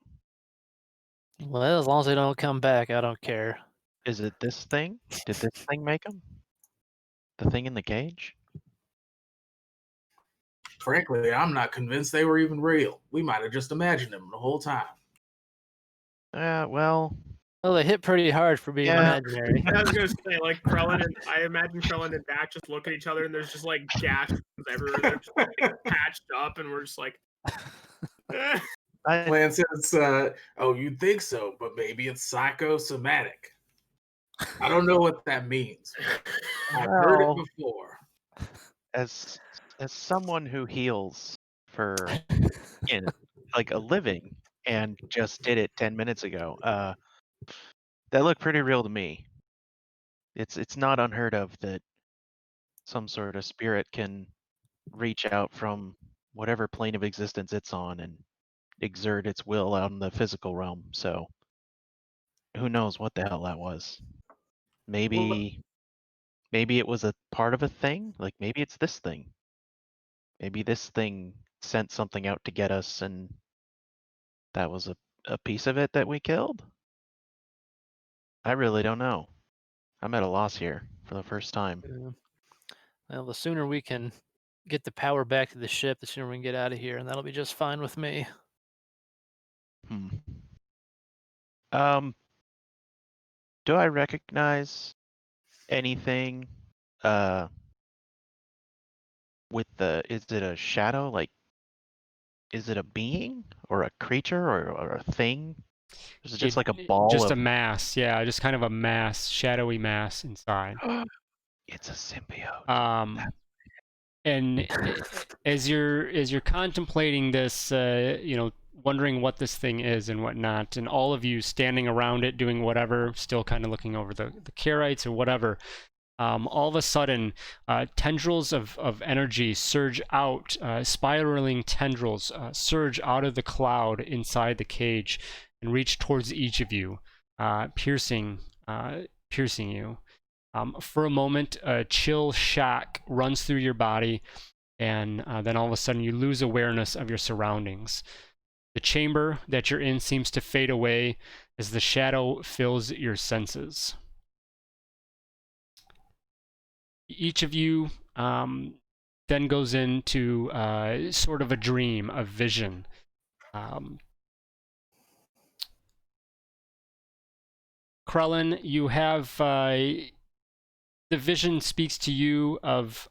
D: Well, as long as they don't come back, I don't care.
B: Is it this thing? Did this thing make them? The thing in the cage?
C: Frankly, I'm not convinced they were even real. We might have just imagined them the whole time.
B: Well,
D: Well, they hit pretty hard for being
B: Yeah.
D: imaginary.
E: I was gonna say, like Krellin and I imagine Krellin and Dak just look at each other and there's just like gashes everywhere. They're just like, patched up, and we're just like, eh.
C: Lan says, "Oh, you'd think so, but maybe it's psychosomatic." I don't know what that means. I've heard
B: Well,
C: it before.
B: as someone who heals for like a living and just did it 10 minutes ago, that looked pretty real to me. It's not unheard of that some sort of spirit can reach out from whatever plane of existence it's on and exert its will out in the physical realm. So who knows what the hell that was? Maybe it was a part of a thing. Like maybe it's this thing. Maybe this thing sent something out to get us, and that was a piece of it that we killed. I really don't know. I'm at a loss here for the first time.
D: Yeah. Well, the sooner we can get the power back to the ship, the sooner we can get out of here, and that'll be just fine with me.
B: Hmm. Do I recognize anything with is it a shadow? Like, is it a being or a creature or a thing? Is it just like a ball
A: just
B: of
A: a mass, yeah, just kind of a mass, shadowy mass inside.
B: It's a symbiote.
A: And as you're contemplating this, wondering what this thing is and whatnot, and all of you standing around it doing whatever, still kind of looking over the Karaites or whatever, all of a sudden, tendrils of energy surge out, spiraling tendrils surge out of the cloud inside the cage and reach towards each of you, piercing you. For a moment, a chill shock runs through your body, and then all of a sudden you lose awareness of your surroundings. The chamber that you're in seems to fade away as the shadow fills your senses. Each of you then goes into sort of a dream, a vision. Krellin, you have the vision speaks to you of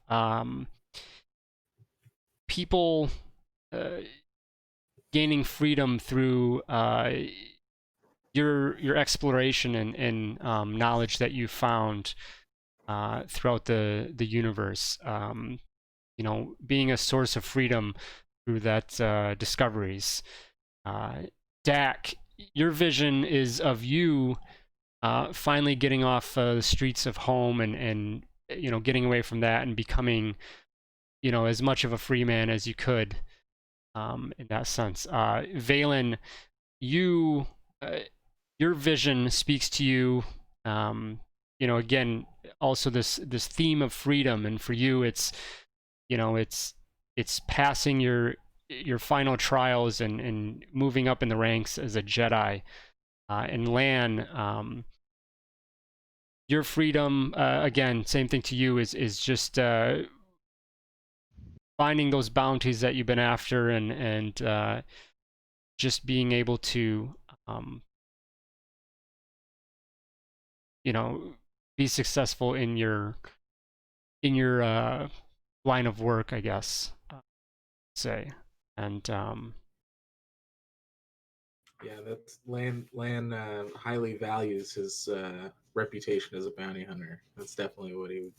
A: people gaining freedom through your exploration and knowledge that you found throughout the universe. Being a source of freedom through that discoveries. Dak, your vision is of you finally getting off the streets of home and getting away from that and becoming as much of a free man as you could in that sense. Valen, your vision speaks to you. Again, also this theme of freedom, and for you, it's passing your final trials and moving up in the ranks as a Jedi. And Lan, your freedom, again, same thing to you, is just finding those bounties that you've been after and just being able to be successful in your line of work, I guess, say. And
C: Yeah, that's Lan highly values his reputation as a bounty hunter. That's definitely what he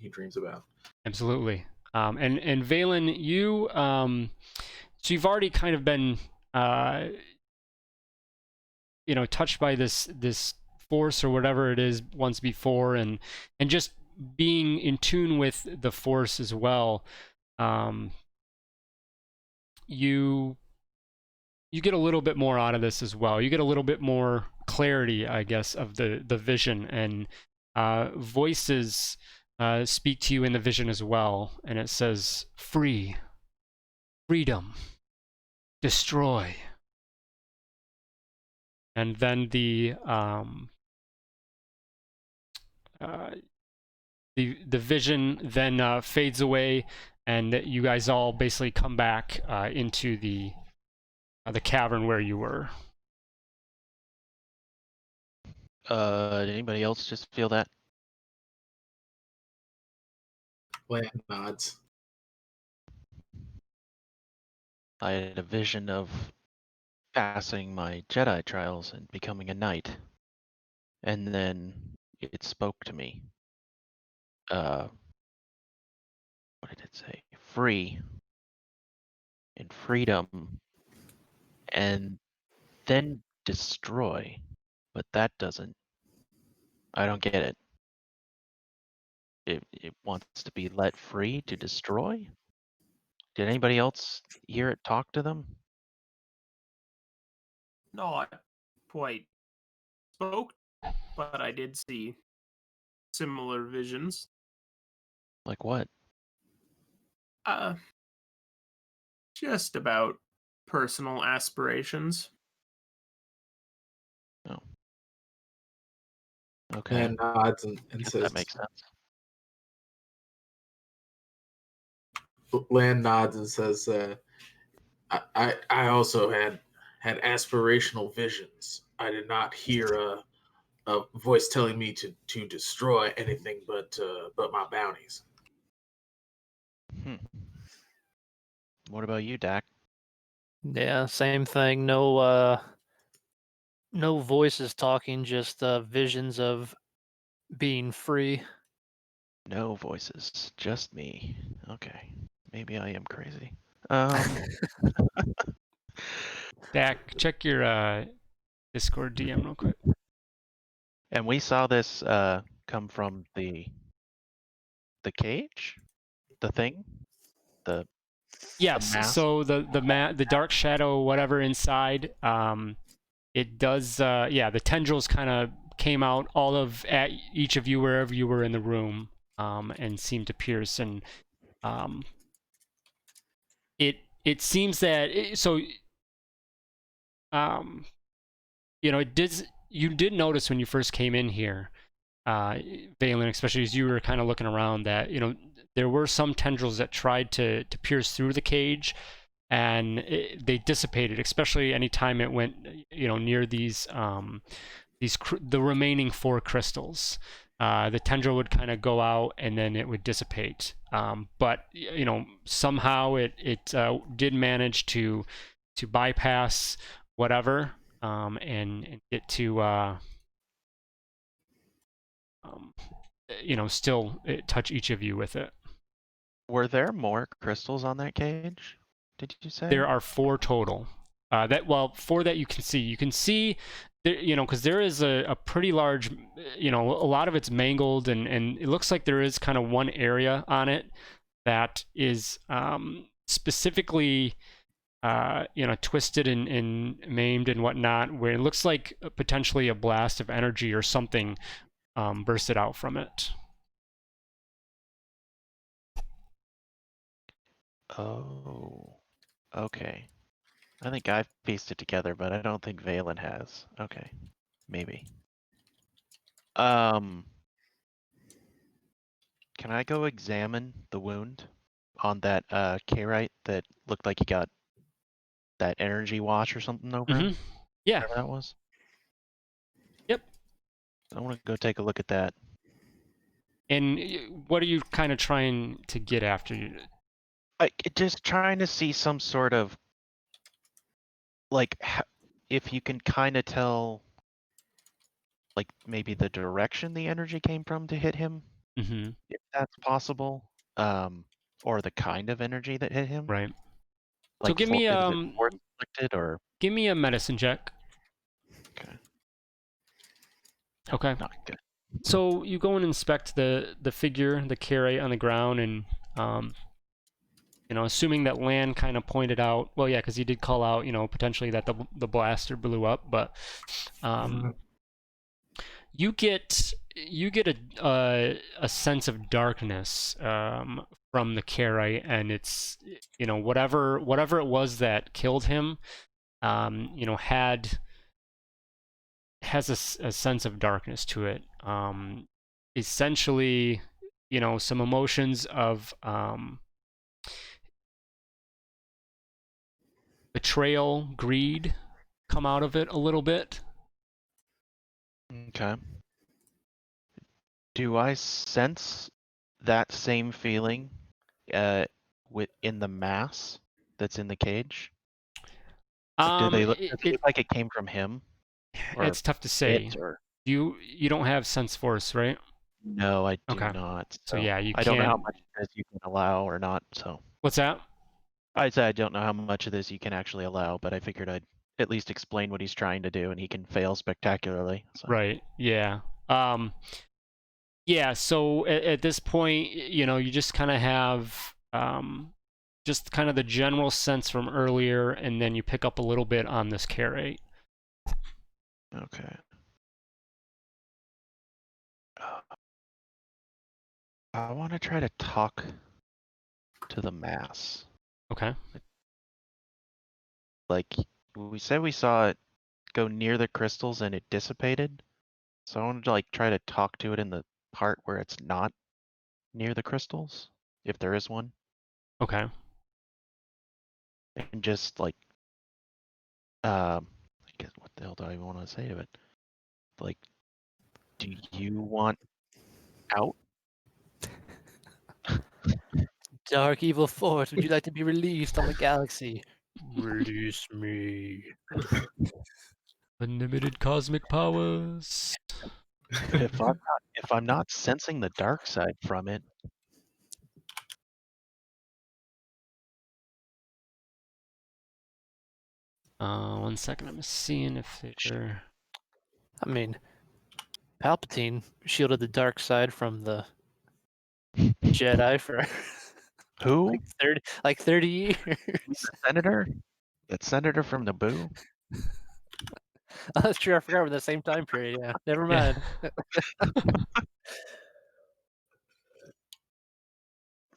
C: dreams about.
A: absolutely. And Valen, you so you've already kind of been touched by this force or whatever it is once before, and just being in tune with the force as well. You get a little bit more out of this as well. You get a little bit more clarity, I guess, of the vision, and voices speak to you in the vision as well, and it says free. freedom, destroy. And then the vision then fades away, and you guys all basically come back into the cavern where you were.
B: Did anybody else just feel that?
C: Land nods.
B: I had a vision of passing my Jedi trials and becoming a knight. And then it spoke to me. What did it say? Free and freedom, and then destroy. But that doesn't. I don't get it. It wants to be let free to destroy? Did anybody else hear it talk to them?
E: Not quite spoke, but I did see similar visions.
B: Like what?
E: Just about personal aspirations.
B: Oh. Okay.
C: Land nods and
B: Guess
C: says,
B: that makes sense.
C: Land nods and says, I also had aspirational visions. I did not hear a voice telling me to destroy anything but my bounties.
B: What about you, Dak?
D: Yeah, same thing. No voices talking, just visions of being free.
B: No voices, just me. Okay. Maybe I am crazy.
A: Dak, check your Discord DM real quick.
B: And we saw this come from the cage? The thing? The
A: Yes.
B: mask?
A: So the dark shadow, whatever inside, it does. Yeah, the tendrils kind of came out all of at each of you wherever you were in the room, and seemed to pierce. And it seems that it did. You did notice when you first came in here, Valen, especially as you were kind of looking around, that there were some tendrils that tried to pierce through the cage, and they dissipated, especially anytime it went near these the remaining 4 crystals. The tendril would kind of go out and then it would dissipate, but somehow it did manage to bypass whatever, and get to still touch each of you with it.
B: Were there more crystals on that cage? Did you say?
A: There are 4 total. 4 that you can see. You can see, because there is a pretty large, a lot of it's mangled, and it looks like there is kind of one area on it that is specifically, twisted and maimed and whatnot, where it looks like potentially a blast of energy or something bursted out from it.
B: Oh. Okay. I think I've pieced it together, but I don't think Valen has. Okay. Maybe. Can I go examine the wound on that Karite that looked like he got that energy wash or something over him?
A: Yeah.
B: Whatever that was?
A: Yep.
B: I want to go take a look at that.
A: And what are you kind of trying to get after?
B: Just trying to see some sort of, like, if you can kind of tell, like, maybe the direction the energy came from to hit him, if that's possible, or the kind of energy that hit him.
A: Right.
B: Like,
A: So give me
B: is it force inflicted or?
A: Give me a medicine check.
B: Okay.
A: Okay.
B: Not good.
A: So you go and inspect the figure, the carry on the ground, and assuming that Lan kind of pointed out, well, yeah, because he did call out, potentially that the blaster blew up, but you get a sense of darkness from the Carite, and it's, you know, whatever it was that killed him, you know, has a sense of darkness to it. Essentially, you know, some emotions of betrayal, greed come out of it a little bit.
B: Okay. Do I sense that same feeling in the mass that's in the cage? Like, does it look like it came from him? Or
A: It's tough to say.
B: it, or
A: You don't have sense force, right?
B: no, I do
A: Okay.
B: not.
A: So yeah, you
B: I don't know how
A: can't.
B: much of this you can allow or not. So
A: What's that?
B: I said I don't know how much of this you can actually allow, but I figured I'd at least explain what he's trying to do, and he can fail spectacularly. So.
A: Right. Yeah. Yeah. So at this point, you know, you just kind of have just kind of the general sense from earlier, and then you pick up a little bit on this Carite.
B: Okay. I want to try to talk to the mass.
A: Okay.
B: Like, we said we saw it go near the crystals and it dissipated. So I wanted to like try to talk to it in the part where it's not near the crystals, if there is one.
A: Okay.
B: And just like I guess what the hell do I want to say to it? Like, do you want out?
D: Dark evil force, would you like to be released on the galaxy? Release me.
A: Unlimited cosmic powers.
B: If I'm not sensing the dark side from it,
A: One second. I'm seeing if they're.
D: I mean, Palpatine shielded the dark side from the Jedi for
B: who?
D: like 30 years.
B: The senator? That senator from Naboo?
D: Oh, that's true. I forgot we're in the same time period. Yeah, never mind.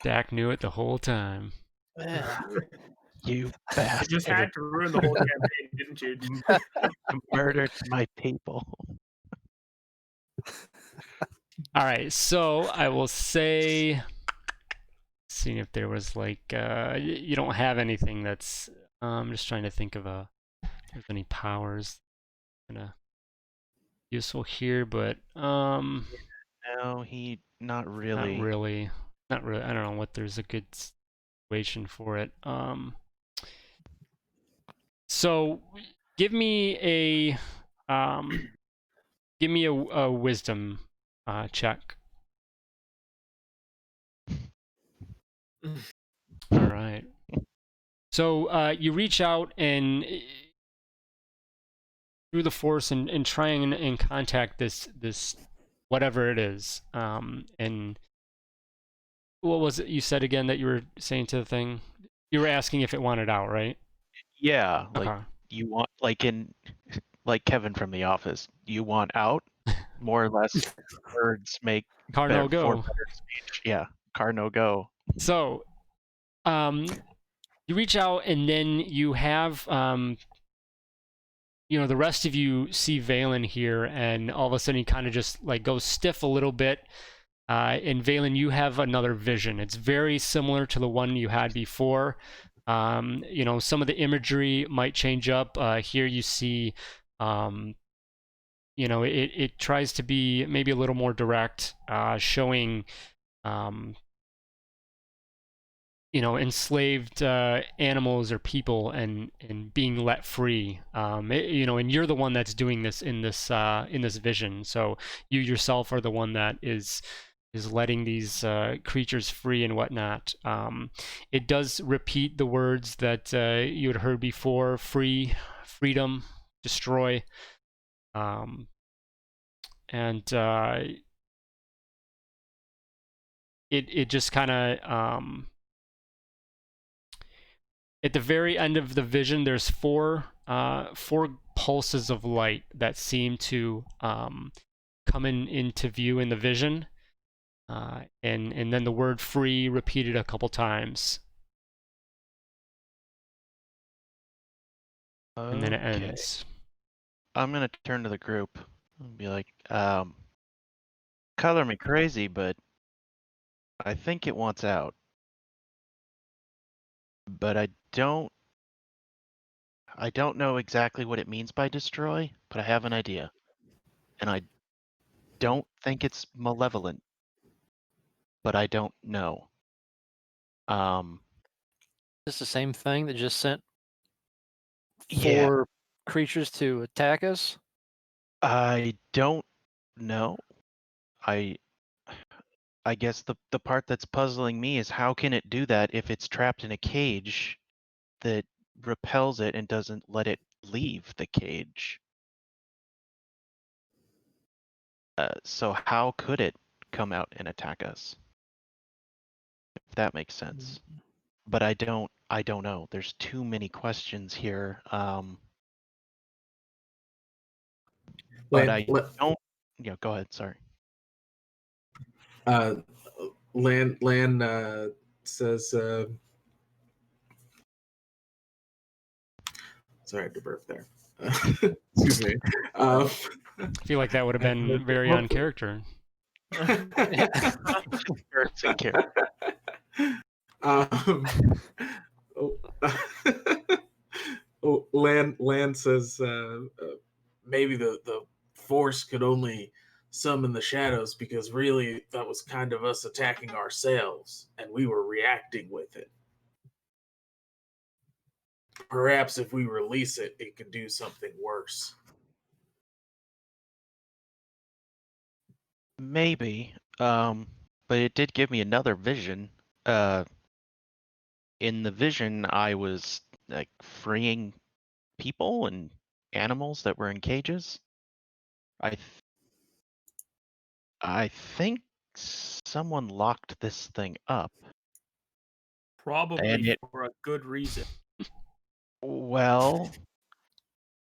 A: Dak knew it the whole time.
D: Yeah.
B: You
E: You
B: bastard!
E: just had to ruin the whole campaign, didn't you?
B: Murdered my people.
A: All right, so I will say, seeing if there was like, you don't have anything that's. I'm just trying to think of if there's any powers, kind of useful here, but
B: No, not really.
A: not really. I don't know what there's a good situation for it. So give me a wisdom check. All right. So you reach out and through the force and trying and contact this whatever it is. And what was it you said again that you were saying to the thing? You were asking if it wanted out, right?
B: Yeah, like
A: Okay.
B: you want, like Kevin from The Office. You want out? More or less, words make
A: Car no
B: for
A: go.
B: better speech. Yeah, car no go.
A: So, you reach out and then you have, you know, the rest of you see Valen here, and all of a sudden he kind of just like goes stiff a little bit. And Valen, you have another vision. It's very similar to the one you had before. You know, some of the imagery might change up. Here you see, you know, it tries to be maybe a little more direct, showing, you know, enslaved animals or people and being let free. You know, and you're the one that's doing this in this vision. So you yourself are the one that is letting these creatures free and whatnot. It does repeat the words that you had heard before: free, freedom, destroy. And it just kind of at the very end of the vision, there's four pulses of light that seem to come into view in the vision, and then the word free repeated a couple times, and then it
B: Okay.
A: ends.
B: I'm gonna turn to the group and be like, color me crazy, but I think it wants out. But I don't know exactly what it means by destroy, but I have an idea. And I don't think it's malevolent, but I don't know.
D: It's the same thing that just sent
B: Yeah,
D: 4 creatures to attack us.
B: I don't know. I guess the part that's puzzling me is how can it do that if it's trapped in a cage that repels it and doesn't let it leave the cage? So how could it come out and attack us? If that makes sense. But I don't know. There's too many questions here. But
C: Lan,
B: I don't. Yeah, go ahead. Sorry.
C: Lan says, sorry, I had to burp there. Excuse me.
A: I feel like that would have been very on
C: Hopefully.
A: character.
C: Oh, Lan says maybe the force could only summon the shadows because really that was kind of us attacking ourselves and we were reacting with it. Perhaps if we release it, it could do something worse.
B: Maybe. But it did give me another vision. In the vision, I was like freeing people and animals that were in cages. I think someone locked this thing up.
E: Probably for a good reason.
B: Well,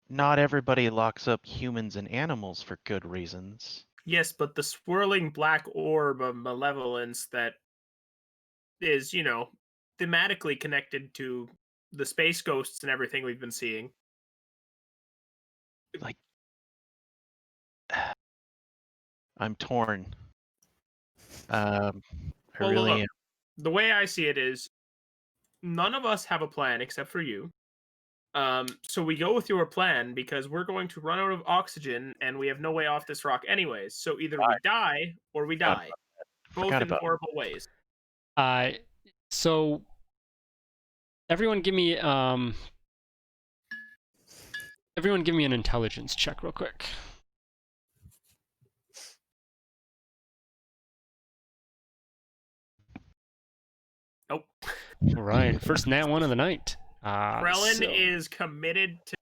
B: not everybody locks up humans and animals for good reasons.
E: Yes, but the swirling black orb of malevolence that is, thematically connected to the space ghosts and everything we've been seeing.
B: Like, I'm torn. I
E: Well,
B: really
E: look,
B: am.
E: the way I see it is none of us have a plan except for you. So we go with your plan because we're going to run out of oxygen and we have no way off this rock anyways. So either we die or we die. Both in horrible ways.
A: So everyone give me an intelligence check real quick.
E: Nope.
A: All right, first nat one of the night.
E: Krellin is committed to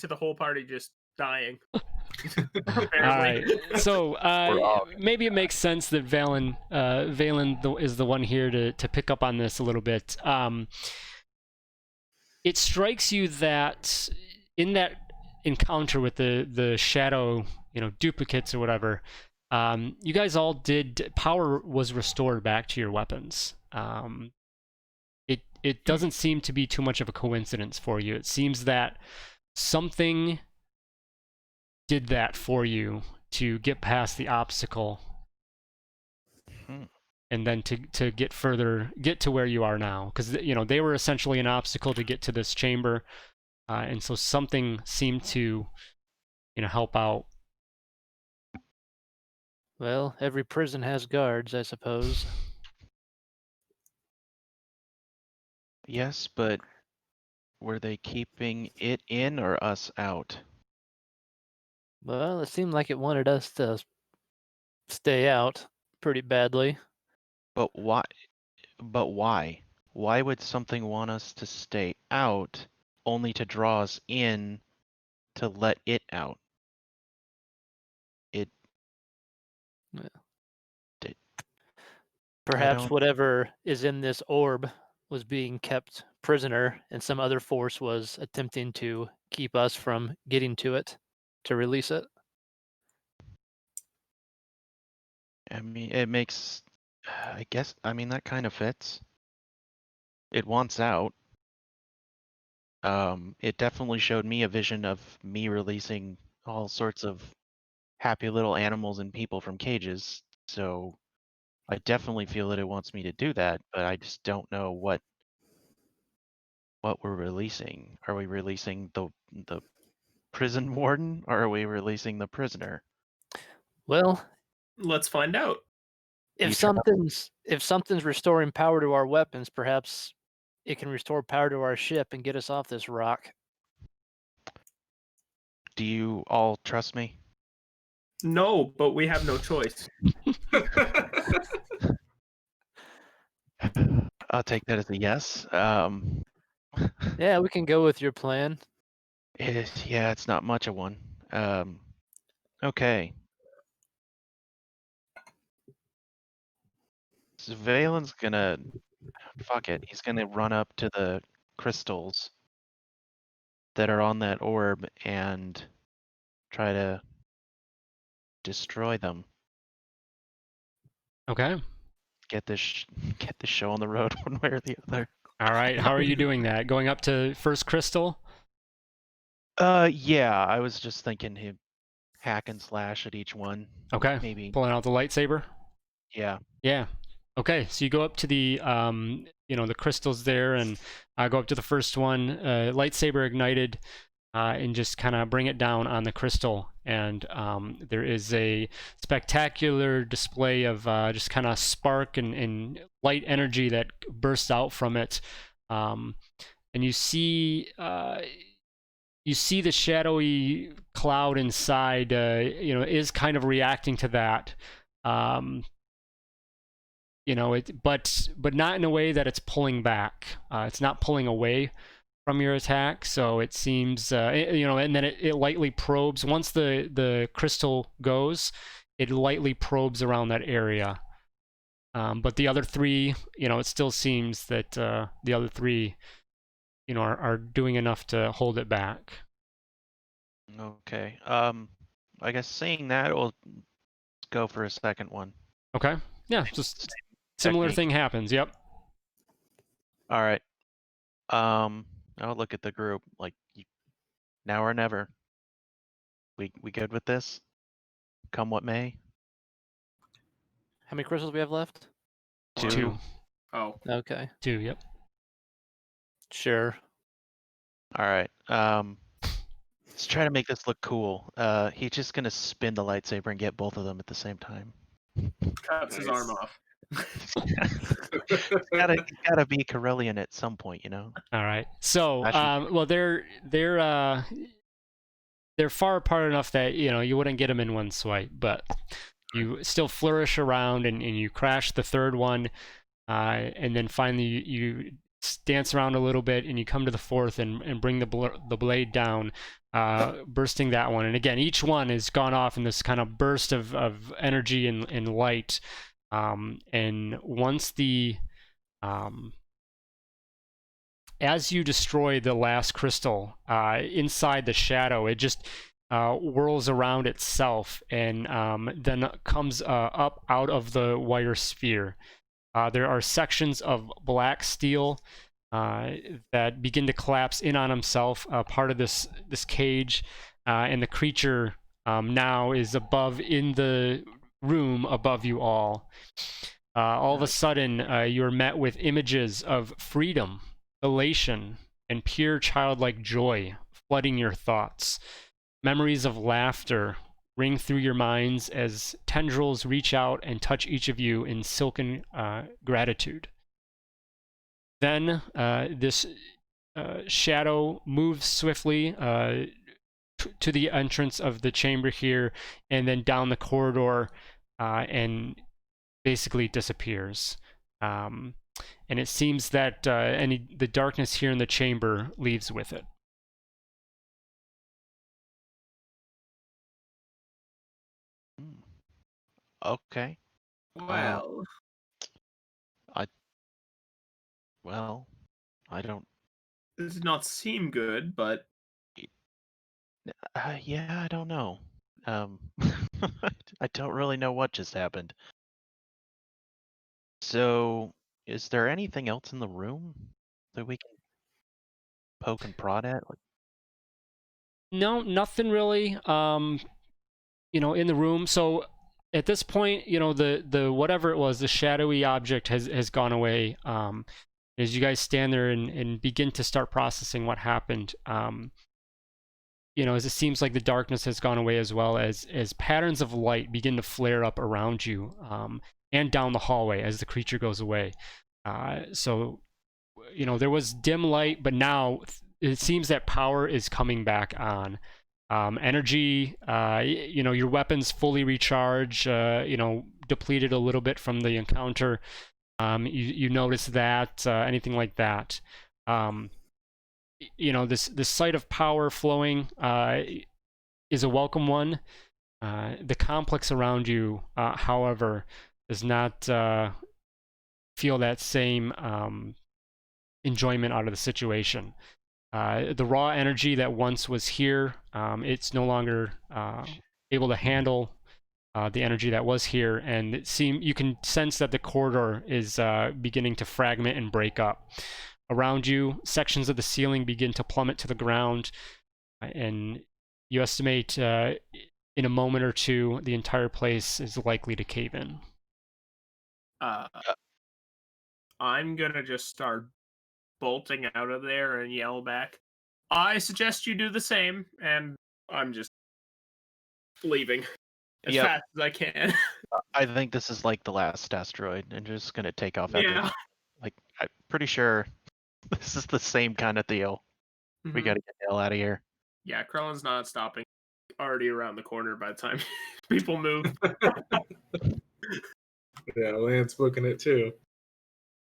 E: the whole party just dying.
A: All right, so maybe it makes sense that Valen is the one here to pick up on this a little bit. It strikes you that in that encounter with the shadow, duplicates or whatever, you guys all power was restored back to your weapons. It doesn't seem to be too much of a coincidence for you. It seems that something did that for you to get past the obstacle, and then to get to where you are now, because they were essentially an obstacle to get to this chamber, and so something seemed to help out.
D: Well, every prison has guards, I suppose.
B: Yes, but were they keeping it in or us out?
D: Well, it seemed like it wanted us to stay out pretty badly.
B: But why? But why? Why would something want us to stay out only to draw us in to let it out?
D: Perhaps whatever is in this orb was being kept prisoner, and some other force was attempting to keep us from getting to it to release it.
B: I mean, it makes. I guess. I mean, that kind of fits. It wants out. It definitely showed me a vision of me releasing all sorts of happy little animals and people from cages. So I definitely feel that it wants me to do that, but I just don't know what we're releasing. Are we releasing the prison warden, or are we releasing the prisoner?
D: Well,
E: Let's find out.
B: You
D: if
B: try-
D: something's restoring power to our weapons, perhaps it can restore power to our ship and get us off this rock.
B: Do you all trust me?
E: No, but we have no choice.
B: I'll take that as a yes.
D: Yeah, we can go with your plan.
B: Yeah, it's not much of one. Okay. So Valen's gonna fuck it. He's gonna run up to the crystals that are on that orb and try to destroy them.
A: Okay.
B: Get this get this show on the road one way or the other.
A: All right. How are you doing that? Going up to first crystal?
B: Yeah, I was just thinking he'd hack and slash at each one.
A: Okay.
B: Maybe.
A: Pulling out the lightsaber?
B: Yeah.
A: Yeah. Okay. So you go up to the the crystals there and go up to the first one, lightsaber ignited, and just kind of bring it down on the crystal. And there is a spectacular display of just kind of spark and light energy that bursts out from it. And you see the shadowy cloud inside, is kind of reacting to that. But not in a way that it's pulling back. It's not pulling away from your attack, so it seems, and then it lightly probes. Once the crystal goes, it lightly probes around that area. But the other three, it still seems that the other three, are doing enough to hold it back.
B: Okay. I guess saying that, we'll go for a second one.
A: Okay. Yeah, just similar
B: technique.
A: thing happens. Yep.
B: All right. I'll look at the group like now or never. We good with this? Come what may.
D: How many crystals we have left?
A: Two.
E: Oh,
D: Okay,
A: Two. Yep.
D: sure.
B: All right. Let's try to make this look cool. He's just gonna spin the lightsaber and get both of them at the same time.
E: cuts his
C: Nice.
E: arm off.
B: gotta be Corellian at some point, you know.
A: All right. So,
B: Actually-
A: well, they're far apart enough that you wouldn't get them in one swipe, but you still flourish around and you crash the third one, and then finally you dance around a little bit and you come to the fourth and bring the blade down, bursting that one. And again, each one has gone off in this kind of burst of energy and light. And once as you destroy the last crystal, inside the shadow, it just whirls around itself and then comes up out of the wire sphere. There are sections of black steel that begin to collapse in on himself, part of this cage, and the creature now is above in the room above you all. All of a sudden, you're met with images of freedom, elation, and pure childlike joy flooding your thoughts. Memories of laughter ring through your minds as tendrils reach out and touch each of you in silken gratitude. Then this shadow moves swiftly to the entrance of the chamber here, and then down the corridor, and basically disappears. And it seems that the darkness here in the chamber leaves with it.
B: Okay.
E: Well,
B: Well, I don't.
E: this does not seem good, but
B: Yeah, I don't know. I don't really know what just happened. So, is there anything else in the room that we can poke and prod at? Like,
A: No, nothing really. In the room. So at this point, the whatever it was, the shadowy object has gone away. As you guys stand there and begin to start processing what happened, as it seems like the darkness has gone away, as well as patterns of light begin to flare up around you, and down the hallway as the creature goes away. So there was dim light, but now it seems that power is coming back on. Energy, your weapons fully recharge, depleted a little bit from the encounter. You notice that, anything like that. This sight of power flowing is a welcome one. The complex around you, however, does not feel that same enjoyment out of the situation. The raw energy that once was here, it's no longer able to handle the energy that was here, and you can sense that the corridor is beginning to fragment and break up. Around you, sections of the ceiling begin to plummet to the ground, and you estimate in a moment or two the entire place is likely to cave in.
E: I'm gonna just start bolting out of there and yell back, I suggest you do the same, and I'm just leaving as
B: Yep.
E: fast as I can.
B: I think this is like the last asteroid, and just gonna take off after.
E: Yeah.
B: Like, I'm pretty sure this is the same kind of deal. We
E: Mhm.
B: gotta get the hell out of here.
E: Yeah, Krellin's not stopping. Already around the corner by the time people move.
C: Yeah, Lance booking it too.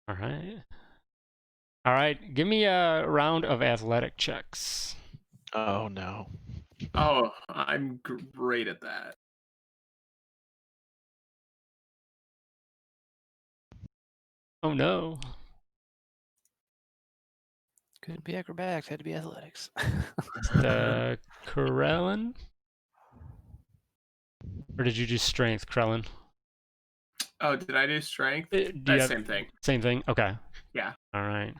A: All right. Give me a round of athletic checks.
B: Oh no.
E: Oh, I'm great at that.
A: Oh no.
D: Couldn't be acrobatics, had to be athletics.
A: Krellin? Or did you do strength, Krellin?
E: Oh, did I do strength? Same thing.
A: Same thing? Okay.
E: Yeah.
A: All right.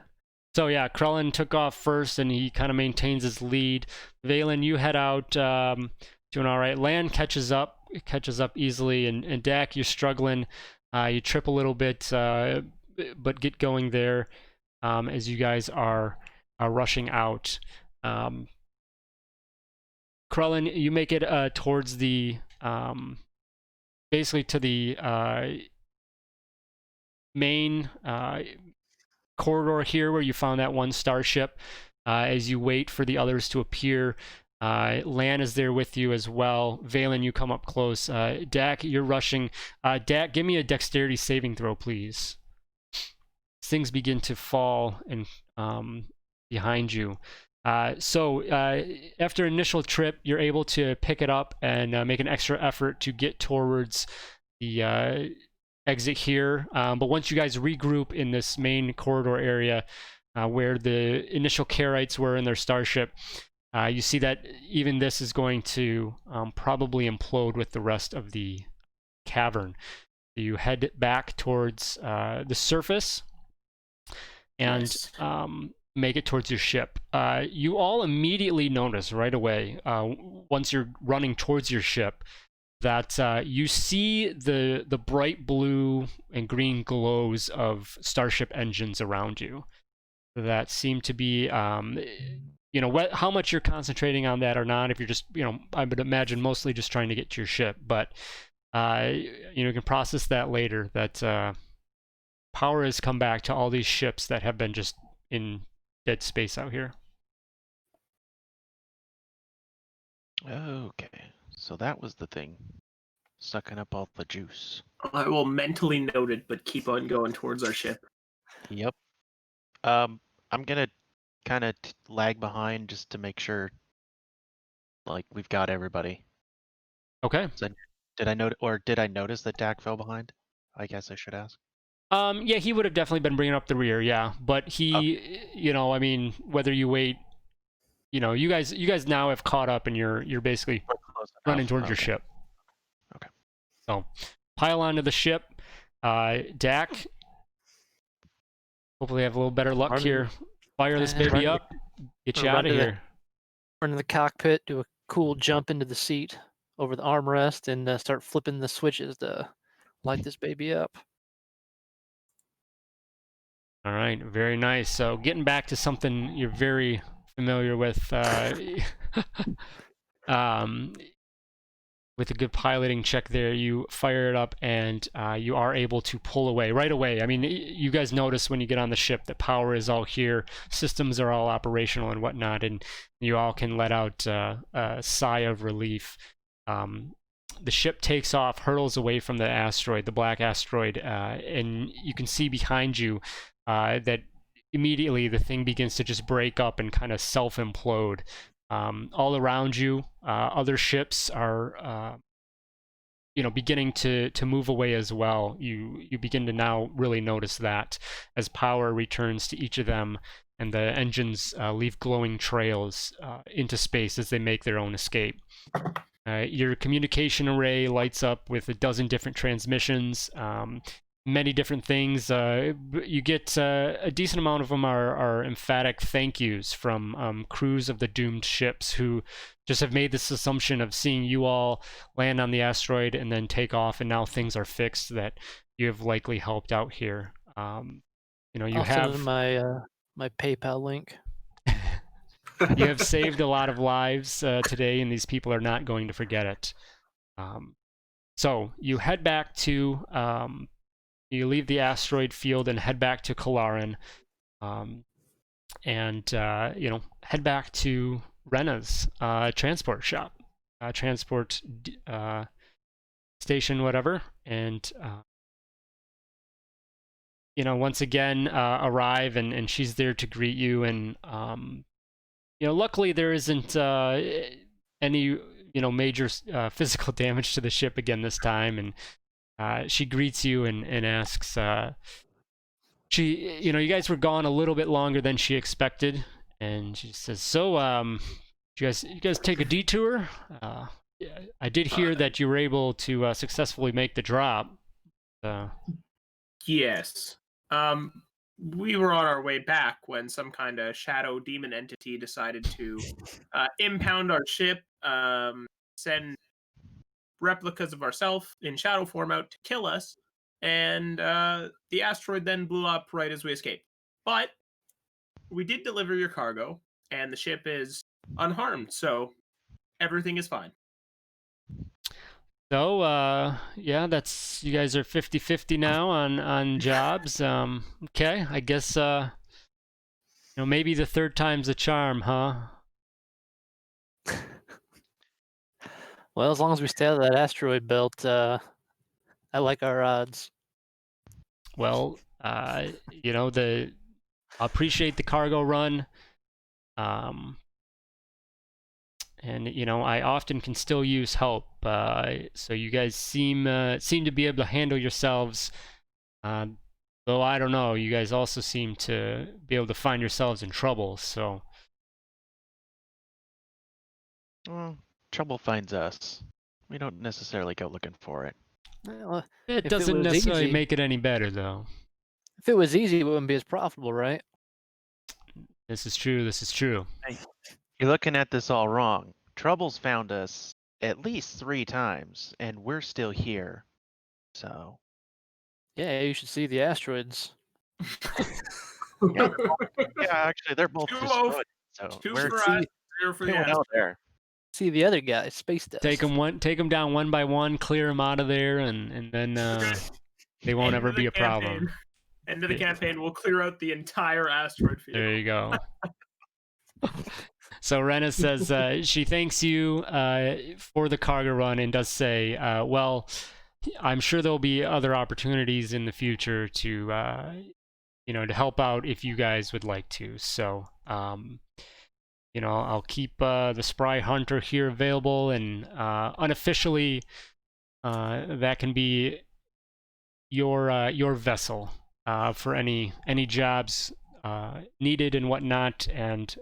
A: So yeah, Krellin took off first, and he kind of maintains his lead. Valen, you head out, doing all right. Lan catches up easily, and Dak, you're struggling. You trip a little bit, but get going there as you guys are rushing out. Krellin, you make it towards the basically to the main corridor here, where you found that one starship. As you wait for the others to appear, Lan is there with you as well. Valen, you come up close. Dak, you're rushing. Dak, give me a dexterity saving throw, please. Things begin to fall and behind you. So after initial trip, you're able to pick it up and make an extra effort to get towards the exit here. But once you guys regroup in this main corridor area where the initial Karaites were in their starship, you see that even this is going to probably implode with the rest of the cavern. You head back towards the surface and
E: Nice.
A: make it towards your ship. You all immediately notice right away, once you're running towards your ship, that you see the bright blue and green glows of starship engines around you that seem to be, how much you're concentrating on that or not. If you're just, I would imagine mostly just trying to get to your ship, but you can process that later, that power has come back to all these ships that have been just in dead space out here.
B: Okay. So that was the thing. Sucking up all the juice.
E: I will mentally note it, but keep on going towards our ship.
B: Yep. I'm gonna kind of lag behind just to make sure, like, we've got everybody.
A: Okay.
B: So, did I notice that Dak fell behind? I guess I should ask.
A: Yeah, he would have definitely been bringing up the rear, yeah. But he, I mean, whether you wait, you guys now have caught up, and you're basically running towards your ship.
B: Okay.
A: So, pile onto the ship. Dak, hopefully have a little better luck
D: Run-
A: here. Fire this
D: run
A: baby
D: to-
A: up. Get you
D: run
A: out of
D: to the-
A: here.
D: Run in the cockpit, do a cool jump into the seat over the armrest, and start flipping the switches to light this baby up.
A: All right, very nice. So getting back to something you're very familiar with, with a good piloting check there, you fire it up and you are able to pull away right away. I mean, you guys notice when you get on the ship that power is all here, systems are all operational and whatnot, and you all can let out a sigh of relief. The ship takes off, hurtles away from the asteroid, the black asteroid, and you can see behind you that immediately the thing begins to just break up and kind of self-implode. All around you, other ships are, beginning to move away as well. You begin to now really notice that as power returns to each of them, and the engines leave glowing trails into space as they make their own escape. Your communication array lights up with a dozen different transmissions. Many different things. You get a decent amount of them are emphatic thank yous from crews of the doomed ships who just have made this assumption of seeing you all land on the asteroid and then take off, and now things are fixed, that you have likely helped out here. You
D: I'll
A: have
D: send them my PayPal link.
A: you have saved a lot of lives today, and these people are not going to forget it. So you head back to you leave the asteroid field and head back to Kalaran, and head back to Rena's transport shop, transport station, whatever, and once again arrive, and she's there to greet you, and luckily there isn't any major physical damage to the ship again this time, and she greets you and asks, you guys were gone a little bit longer than she expected, and she says, so you guys take a detour? Yeah, I did hear that you were able to successfully make the drop.
E: Yes. We were on our way back when some kind of shadow demon entity decided to impound our ship, send replicas of ourselves in shadow form out to kill us, and the asteroid then blew up right as we escaped. But we did deliver your cargo, and the ship is unharmed, so everything is fine.
A: So, yeah, that's, you guys are 50-50 now on jobs. Okay, I guess, maybe the third time's a charm, huh?
D: Well, as long as we stay out of that asteroid belt, I like our odds.
A: Well, I appreciate the cargo run. And I often can still use help. So you guys seem to be able to handle yourselves. Though I don't know, you guys also seem to be able to find yourselves in trouble. So
B: Well, trouble finds us. We don't necessarily go looking for it.
D: Well,
A: it
D: If it
A: doesn't
D: was
A: necessarily
D: easy-
A: make it any better, though.
D: if it was easy, it wouldn't be as profitable, right?
A: This is true. This is true.
B: You're looking at this all wrong. Trouble's found us at least 3 times, and we're still here. So,
D: Yeah, you should see the asteroids.
B: yeah, actually, they're both
E: Two
B: destroyed. So,
E: 2
B: we're
E: for us, 0 for the
B: going
E: asteroid.
B: out there.
D: See the other guy, space dust.
A: Take them down one by one, clear them out of there, and then they won't
E: End
A: ever
E: of
A: be
E: the
A: a problem.
E: campaign. End of the campaign, we'll clear out the entire asteroid field.
A: There you go. So Rena says she thanks you for the cargo run, and does say, well, I'm sure there'll be other opportunities in the future to to help out if you guys would like to. So I'll keep the Spry Hunter here available, and unofficially that can be your vessel for any jobs needed and whatnot. And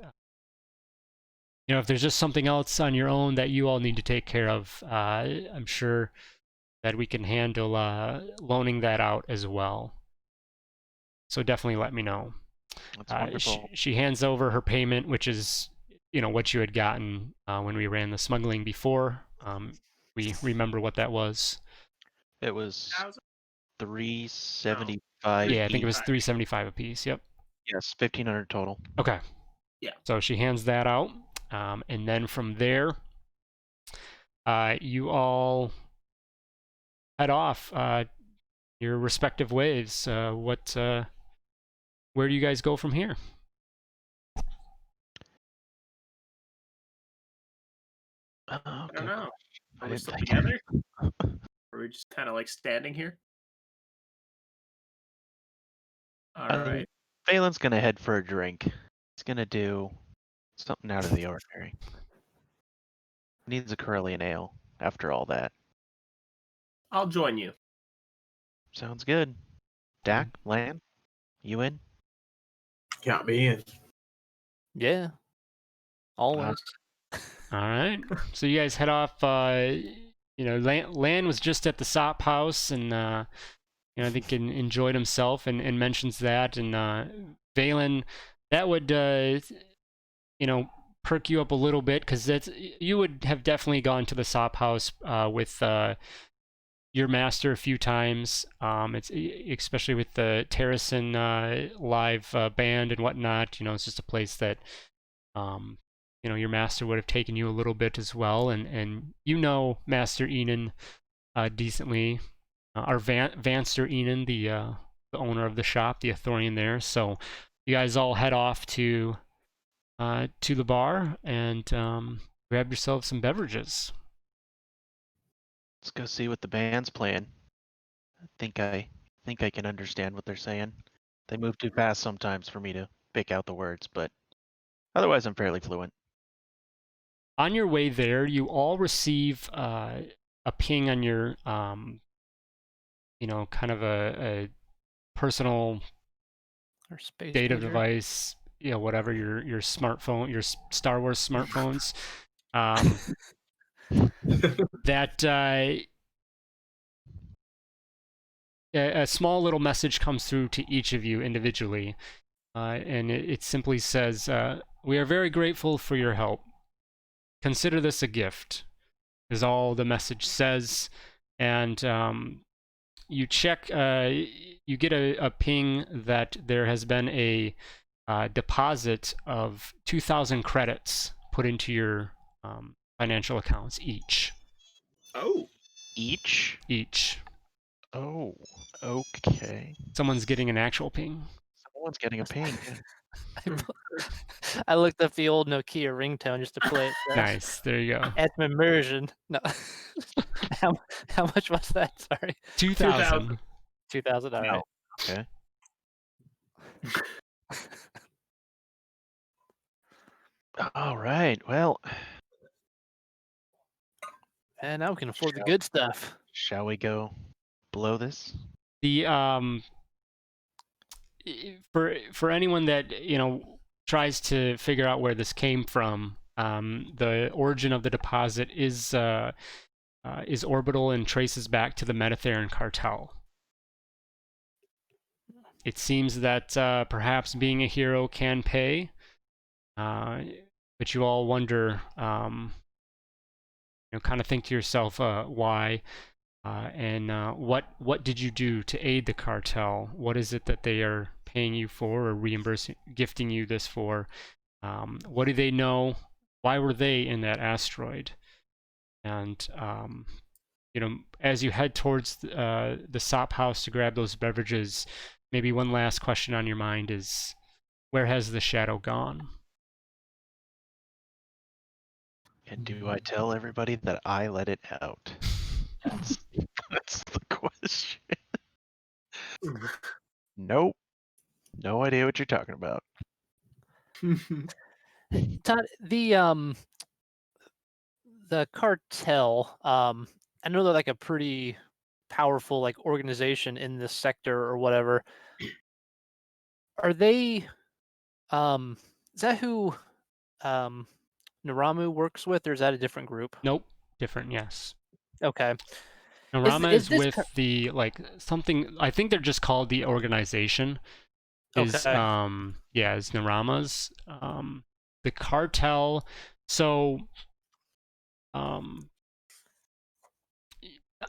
A: if there's just something else on your own that you all need to take care of, I'm sure that we can handle loaning that out as well. So definitely let me know.
B: That's wonderful.
A: She hands over her payment, which is, what you had gotten when we ran the smuggling before. We remember what that was.
B: It was
E: 1,000?
B: 375.
A: Yeah, I think it
B: each.
A: was 375 a piece. Yep.
B: Yes, 1,500 total.
A: Okay.
E: Yeah.
A: So she hands that out, and then from there, you all head off your respective ways. Where do you guys go from here?
B: Oh,
E: I
B: okay.
E: don't know.
B: I
E: Are we
B: didn't
E: still
B: think-
E: together? Or are we just kind of like standing here? All right.
B: Valen's gonna head for a drink. He's gonna do something out of the ordinary. Needs a Corellian ale after all that.
E: I'll join you.
B: Sounds good. Dak, Lan, you in?
C: Count me in.
D: Yeah. Always.
A: All right. So you guys head off. Lan was just at the Sop House, and I think enjoyed himself, and mentions that. And Valen, that would perk you up a little bit, because you would have definitely gone to the Sop House with your master a few times. It's especially with the Terracin live band and whatnot. It's just a place that your master would have taken you a little bit as well, and Master Enan decently, or Vanster Enan, the owner of the shop, the Athorian there. So you guys all head off to the bar and grab yourselves some beverages.
B: Let's go see what the band's playing. I think I can understand what they're saying. They move too fast sometimes for me to pick out the words, but otherwise I'm fairly fluent.
A: On your way there, you all receive a ping on your, kind of a personal
D: Or space
A: data
D: pager.
A: device, whatever, your smartphone, your Star Wars smartphones, that a small little message comes through to each of you individually, and it simply says, "We are very grateful for your help. Consider this a gift," is all the message says. And you check, you get a ping that there has been a deposit of 2,000 credits put into your financial accounts each.
E: Oh.
B: Each?
A: Each.
B: Oh, okay.
A: Someone's getting an actual ping.
B: Someone's getting a ping.
D: I looked up the old Nokia ringtone just to play it.
A: Nice. There you go.
D: Add some immersion. No. how much was that? Sorry.
A: 2,000.
D: 2,000. All right.
B: Okay. All right. Well,
D: And now we can afford the good stuff.
B: shall we go blow this?
A: The for anyone that tries to figure out where this came from, the origin of the deposit is orbital and traces back to the Metatheran cartel. It seems that perhaps being a hero can pay, but you all wonder, kind of think to yourself, why, and what did you do to aid the cartel? What is it that they are paying you for, or gifting you this for? What do they know? Why were they in that asteroid? And as you head towards the Sop House to grab those beverages, maybe one last question on your mind is, where has the shadow gone?
B: And do I tell everybody that I let it out? That's the question. Nope. No idea what you're talking about.
D: Todd, the cartel, I know they're like a pretty powerful like organization in this sector or whatever. Are they is that who Naramu works with, or is that a different group?
A: Nope. Different, yes.
D: Okay.
A: Narama
D: is
A: is
D: this
A: with the, something, I think they're just called the organization. is
D: Okay.
A: is Narama's. The cartel. So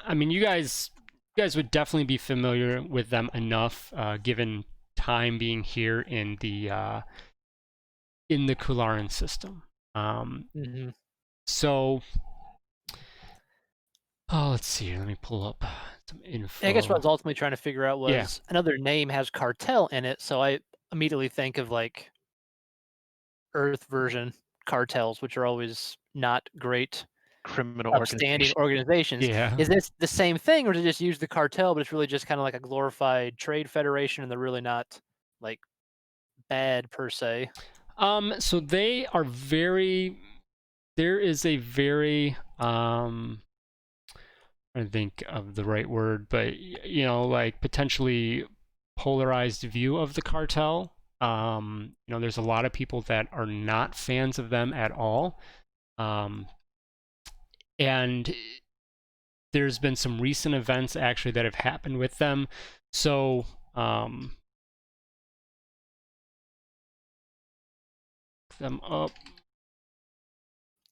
A: I mean, you guys would definitely be familiar with them enough, given time being here in the Kularan system.
D: Mm-hmm.
A: So, let's see. Let me pull up some info.
D: I guess what I was ultimately trying to figure out
A: Yeah.
D: was another name has cartel in it, so I immediately think of like Earth version cartels, which are always not great,
B: Criminal
D: upstanding
B: organization.
D: organizations.
A: Yeah.
D: Is this the same thing, or did they just use the cartel, but it's really just kind of like a glorified trade federation, and they're really not like bad per se?
A: So they are very. There is a very I think of the right word, but like potentially polarized view of the cartel. There's a lot of people that are not fans of them at all. And there's been some recent events actually that have happened with them. So, them up.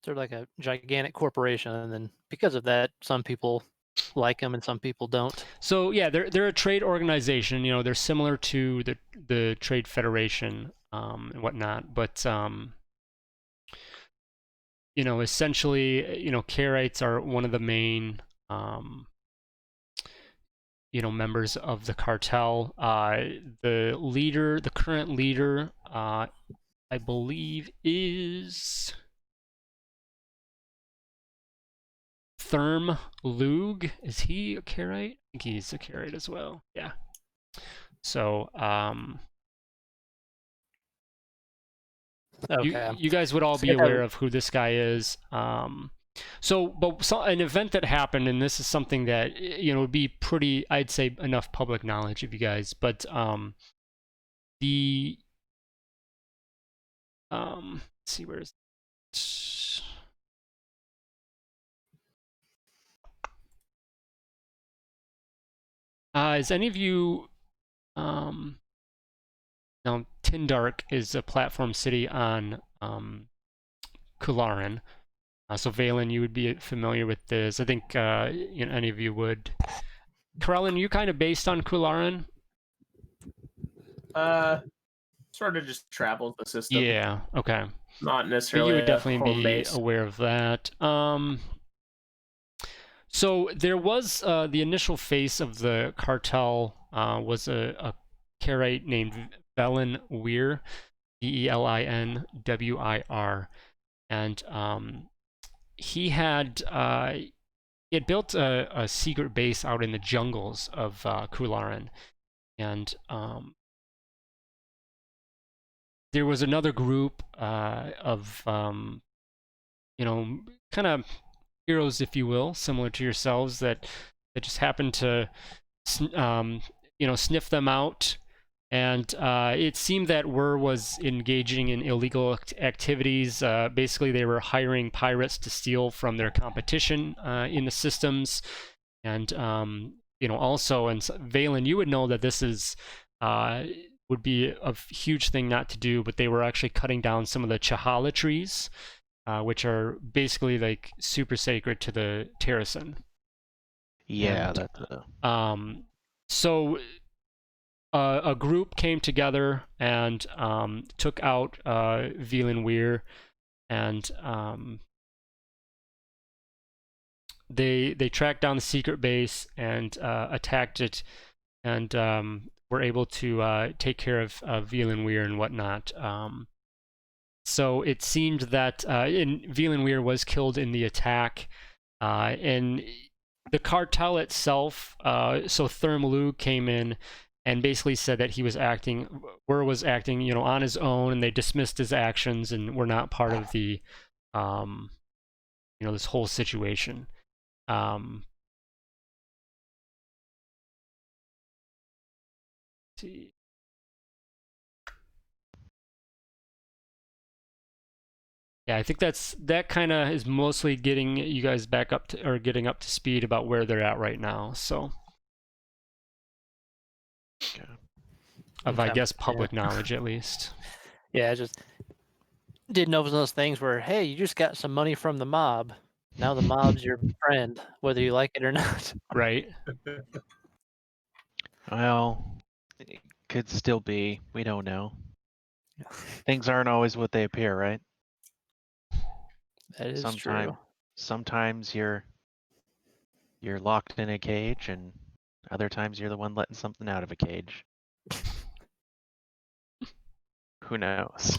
D: They're like a gigantic corporation, and then because of that, some people like them and some people don't.
A: So yeah, they're a trade organization. They're similar to the Trade Federation and whatnot, but essentially, Karaites are one of the main members of the cartel. The current leader, I believe, is Therm Lug. Is he a Karaite? I think he's a Karaite as well. Yeah. So,
D: Okay.
A: you guys would all be aware of who this guy is. An event that happened, and this is something that would be pretty, I'd say, enough public knowledge of you guys. But let's see, where is it? Is any of you now, Tindark is a platform city on Kularan. So Valen, you would be familiar with this. I think any of you would. Karelin, you kind of based on Kularan?
E: Sort of just travels the system.
A: Yeah, okay.
E: Not
A: But
E: necessarily
A: you would
E: a
A: definitely
E: home
A: be
E: base.
A: aware of that. So there was the initial face of the cartel was a Karaite named Velen Weir, Velinwir, and he had built a secret base out in the jungles of Kularan, and there was another group of kind of heroes, if you will, similar to yourselves, that just happened to sniff them out. And it seemed that was engaging in illegal activities. Basically, they were hiring pirates to steal from their competition in the systems. And, also, and Valen, you would know that this is would be a huge thing not to do, but they were actually cutting down some of the Chahala trees, which are basically like super sacred to the Terrasen.
B: Yeah,
A: And,
B: that's
A: so a group came together and took out Velinwir, and they tracked down the secret base and attacked it, and were able to take care of Velinwir and whatnot. So it seemed that Velinwir was killed in the attack, and the cartel itself. So Thermalu came in and basically said that he was acting, on his own, and they dismissed his actions and were not part of the, this whole situation. See. Yeah, I think that kind of is mostly getting you guys back up to, or getting up to speed about where they're at right now. So.
B: okay.
A: of I
D: Okay,
A: guess
D: yeah.
A: public knowledge at least.
D: Yeah, I just didn't know if it was one of those things where, hey, you just got some money from the mob. Now the mob's your friend, whether you like it or not.
A: Right.
B: Well, it could still be. We don't know. Things aren't always what they appear, right?
D: That is
B: Sometime,
D: true.
B: sometimes you're locked in a cage, and other times you're the one letting something out of a cage. Who knows?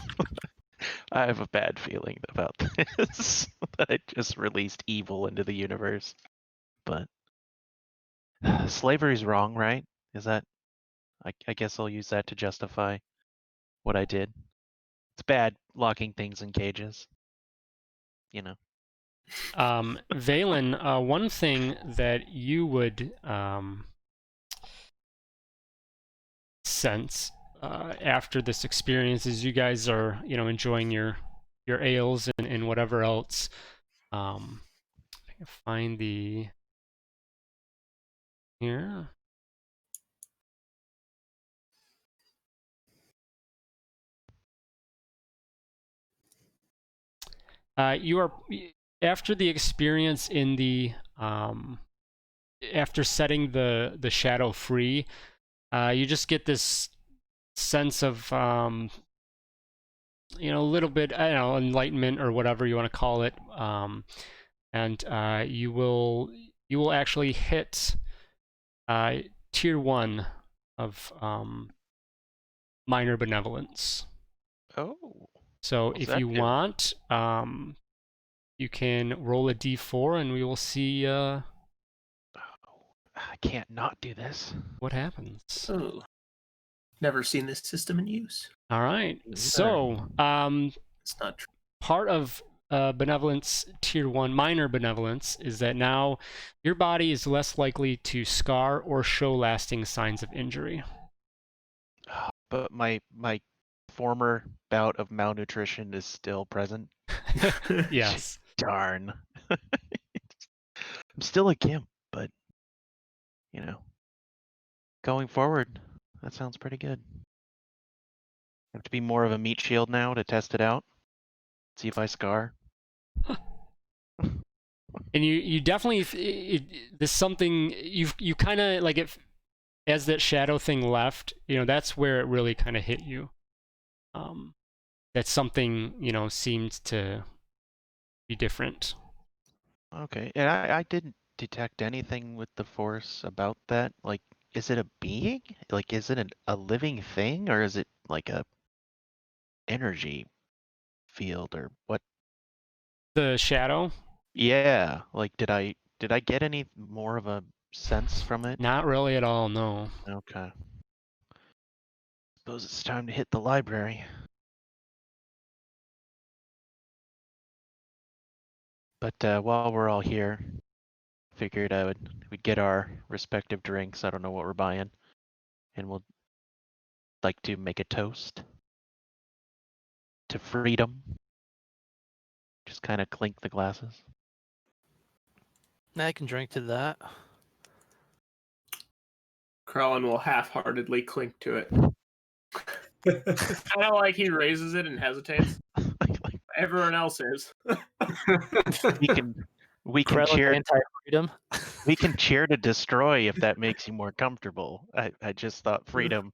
B: I have a bad feeling about this. That I just released evil into the universe. But slavery's wrong, right? Is that? I guess I'll use that to justify what I did. It's bad locking things in cages. You know.
A: Valen, one thing that you would sense after this experience is you guys are, enjoying your ales and whatever else. I can find the here. You are after the experience in the after setting the shadow free, you just get this sense of a little bit, I don't know, enlightenment or whatever you want to call it, and you will actually hit tier 1 of minor benevolence.
B: Oh.
A: So
B: What's
A: if
B: that
A: you
B: do?
A: want, you can roll a d4 and we will see
B: Oh, I can't not do this.
A: what happens.
E: Oh, never seen this system in use.
A: All right.
B: Me neither.
A: So
E: It's not true.
A: part of benevolence tier 1 minor benevolence is that now your body is less likely to scar or show lasting signs of injury.
B: But my former bout of malnutrition is still present.
A: Yes.
B: Darn. I'm still a gimp, but going forward, that sounds pretty good. Have to be more of a meat shield now to test it out. See if I scar.
A: And you definitely there's something you kind of like it as that shadow thing left, that's where it really kind of hit you. That something, seemed to be different.
B: Okay, and I didn't detect anything with the force about that. Like, is it a being? Like, is it a living thing, or is it like a energy field, or what?
A: The shadow?
B: Yeah, like, did I get any more of a sense from it?
A: Not really at all, no.
B: Okay. Suppose it's time to hit the library. But while we're all here, figured we'd get our respective drinks. I don't know what we're buying, and we'll like to make a toast to freedom. Just kind of clink the glasses.
D: I can drink to that.
E: Krellin will half-heartedly clink to it. Kind of like he raises it and hesitates. Everyone else is.
B: we can
D: Krellin's
B: cheer.
D: anti-freedom.
B: We can cheer to destroy if that makes you more comfortable. I just thought freedom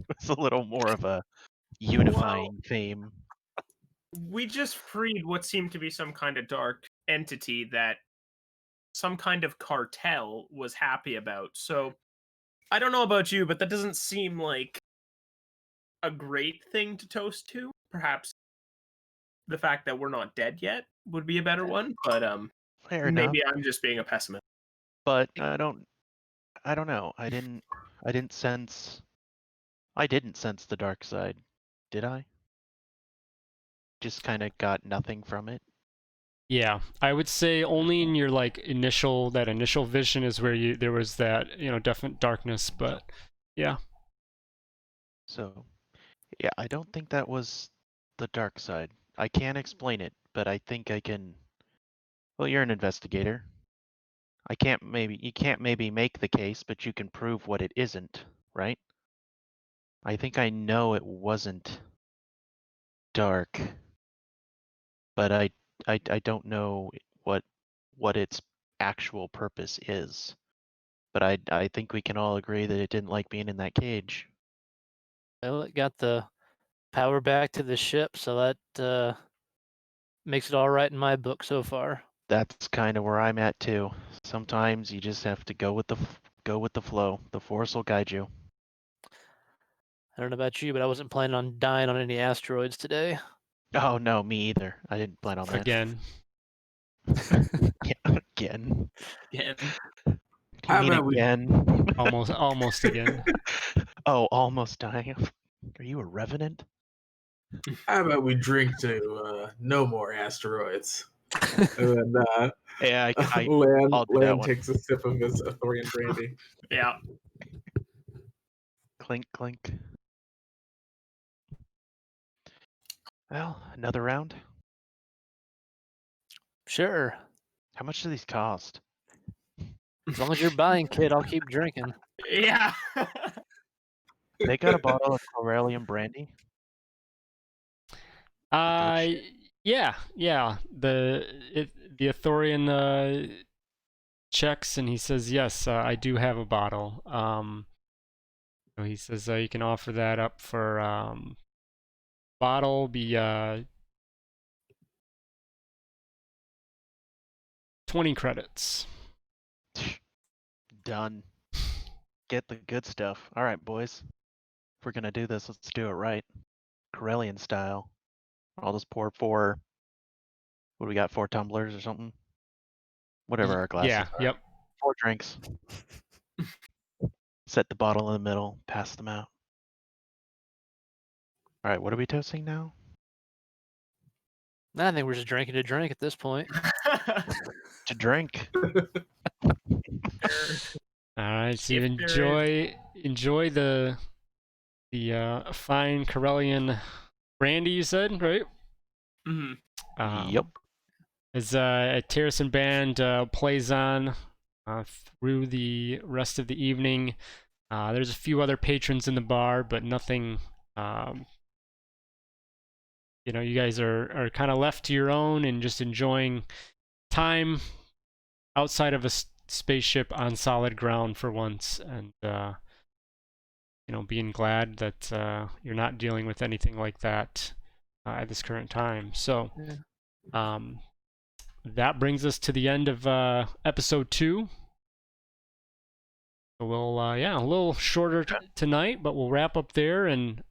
B: was a little more of a unifying theme.
E: We just freed what seemed to be some kind of dark entity that some kind of cartel was happy about. So I don't know about you, but that doesn't seem like a great thing to toast to. Perhaps the fact that we're not dead yet would be a better one, but
B: Fair enough.
E: maybe I'm just being a pessimist.
B: But I don't know. I didn't sense the dark side. Did I? Just kind of got nothing from it.
A: Yeah, I would say only in your initial vision is where there was that, definite darkness, but yeah.
B: So, yeah, I don't think that was the dark side. I can't explain it, but I think I can. Well, you're an investigator. You can't maybe make the case, but you can prove what it isn't, right? I think I know it wasn't dark, but I don't know what its actual purpose is. But I think we can all agree that it didn't like being in that cage.
D: Well, it got the power back to the ship, so that makes it all right in my book so far.
B: That's kind of where I'm at too. Sometimes you just have to go with the flow. The force will guide you.
D: I don't know about you, but I wasn't planning on dying on any asteroids today.
B: Oh no, me either. I didn't plan on that.
A: Again.
B: Yeah, again.
E: Yeah.
B: Do you
C: How
B: mean
C: about we-
B: again?
A: Almost again.
B: Oh, almost dying. Are you a revenant?
C: How about we drink to no more asteroids? And then
B: Yeah, I'll do that
C: Lan
B: one.
C: takes a sip of his Athorian brandy.
E: Yeah.
B: Clink, clink. Well, another round.
D: Sure.
B: How much do these cost?
D: As long as you're buying, kid, I'll keep drinking.
E: Yeah.
B: They got a bottle of Corellium brandy. Good
A: Yeah. The Athorian checks and he says, yes, I do have a bottle. So he says you can offer that up for bottle be 20 credits.
B: Done. Get the good stuff. All right, boys. If we're gonna do this, let's do it right. Corellian style. I'll just pour 4. What do we got? 4 tumblers or something? Whatever our glasses
A: Yeah,
B: are.
A: yep.
B: 4 drinks. Set the bottle in the middle. Pass them out. All right, what are we toasting now?
D: I think we're just drinking to drink at this point.
B: To drink.
A: All right, so you
E: If there
A: enjoy the fine Corellian brandy, you said, right?
E: Mhm.
B: Yep.
A: As a Terracin band plays on through the rest of the evening, there's a few other patrons in the bar, but nothing. You guys are kind of left to your own and just enjoying time outside of a spaceship on solid ground for once, and being glad that you're not dealing with anything like that at this current time. So, that brings us to the end of episode 2. So we'll, a little shorter tonight, but we'll wrap up there and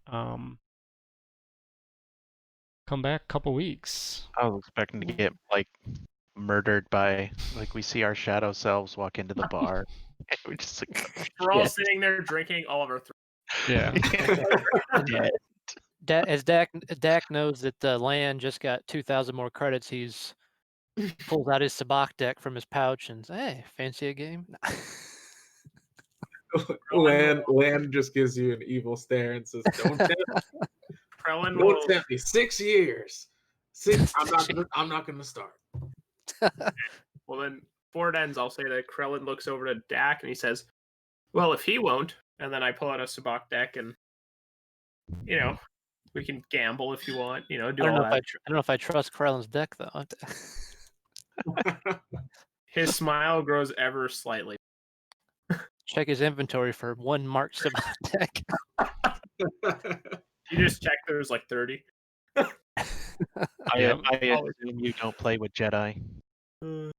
A: come back a couple weeks.
B: I was expecting to get murdered by we see our shadow selves walk into the bar. We just
E: We're all
B: shit.
E: sitting there drinking all of our
A: Yeah.
B: Dead.
D: As Dak knows that Lan just got 2,000 more credits, he's pulls out his sabacc deck from his pouch and says, "Hey, fancy a game?"
C: Lan just gives you an evil stare and says, "Don't tempt me.
E: Krellin
C: Don't
E: will,
C: tempt me. 6 years. I'm not gonna start."
E: well then, before it ends, I'll say that Krellin looks over to Dak and he says, well, if he won't, and then I pull out a sabacc deck and, we can gamble if you want, do
D: I don't
E: all
D: know
E: that.
D: I don't know if I trust Krellin's deck though.
E: His smile grows ever slightly.
D: Check his inventory for 1 marked sabacc deck.
E: You just check there's like 30.
B: I
A: Yep.
B: assume you don't play with Jedi.
E: Uh,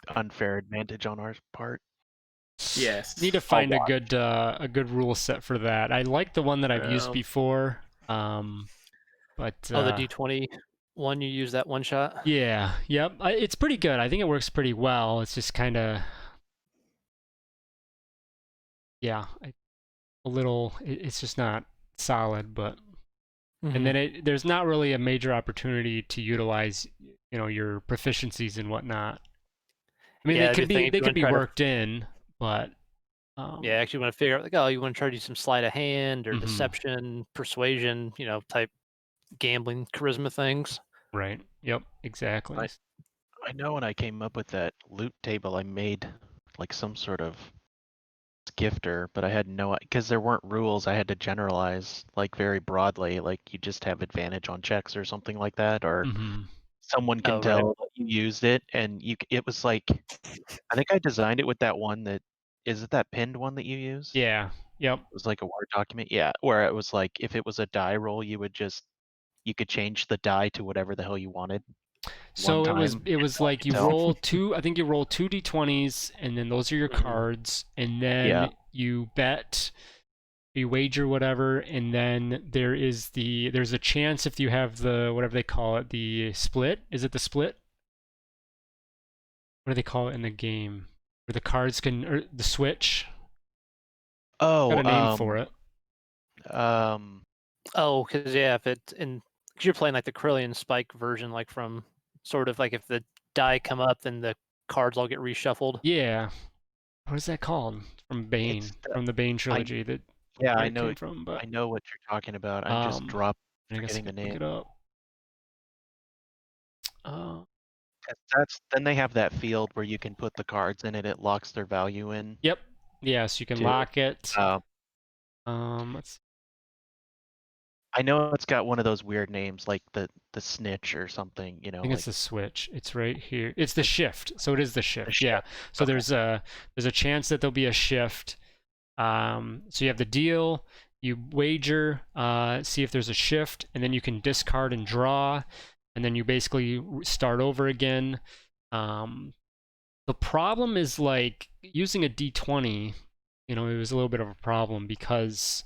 B: Unfair advantage on our part.
E: Yes.
A: Need to find a good rule set for that. I like the one that I've used
E: Well.
A: before, but
D: Oh, the D20 one, you use that one shot?
A: yeah, yep, it's pretty good. I think it works pretty well. It's just kind of, yeah, a little. It's just not solid, but and then there's not really a major opportunity to utilize, your proficiencies and whatnot. I mean,
D: Yeah,
A: they
D: the thing if you
A: could
D: wanna
A: be
D: try to-
A: worked in, but
D: Yeah, actually want to figure out oh, you want to try to do some sleight of hand or
A: Mhm.
D: deception, persuasion, type gambling charisma things.
A: right. Yep, exactly.
B: I know when I came up with that loot table, I made some sort of gifter, but I had no, because there weren't rules. I had to generalize like very broadly, like you just have advantage on checks or something like that, or
A: Mm-hmm.
B: someone can
D: Oh, right.
B: tell that you used it, and it was like, I think I designed it with that one that, is it that pinned one that you used?
A: Yeah. Yep.
B: It was like a Word document, yeah, where it was like if it was a die roll, you could change the die to whatever the hell you wanted.
A: So it was
B: time,
A: like you
B: tell.
A: roll two. I think you roll two d20s, and then those are your cards, and then
B: Yeah.
A: you bet, you wager whatever, and then there's a chance if you have the whatever they call it, the split. Is it the split? What do they call it in the game? Where the cards can, or the switch? Got a name for it.
D: Oh, because yeah, if it's in, because you're playing like the Corellian Spike version, like from sort of like if the die come up, then the cards all get reshuffled.
A: Yeah. What is that called? From Bane,
B: It's
A: from the Bane trilogy that
B: yeah,
A: where
B: I
A: it
B: know
A: came from, but
B: I know what you're talking about. I'm just
A: I guess I
B: forgetting the
A: could look
B: name.
A: it up.
B: Then they have that field where you can put the cards in and it locks their value in.
A: Yep. Yeah, so you can
B: too.
A: lock it.
B: Let's. I know it's got one of those weird names like the snitch or something, you know.
A: I think it's the switch. It's right here. It's the shift. So it is the shift. Yeah. So
B: Okay.
A: there's a chance that there'll be a shift. So you have the deal, you wager, see if there's a shift, and then you can discard and draw, and then you basically start over again. The problem is like using a d20, it was a little bit of a problem because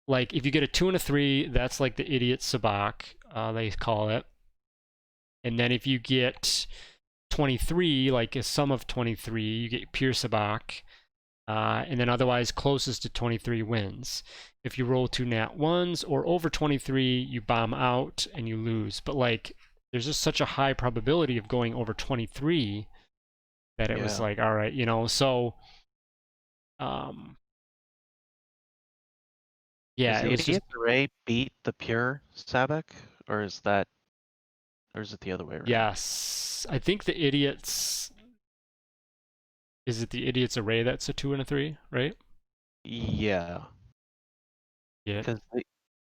A: like if you get a 2 and a 3, that's like the idiot sabak, they call it. And then if you get 23, like a sum of 23, you get pure sabak. And then otherwise closest to 23 wins. If you roll 2 nat 1s or over 23, you bomb out and you lose. But like, there's just such a high probability of going over 23 that it was like, all right, so yeah,
B: Does
A: it
B: the
A: was
B: idiot
A: just
B: array beat the pure sabak, or is it the other way around?
A: yes. I think the idiots. Is it the idiot's array that's a 2 and a 3, right?
B: Yeah.
A: Yeah.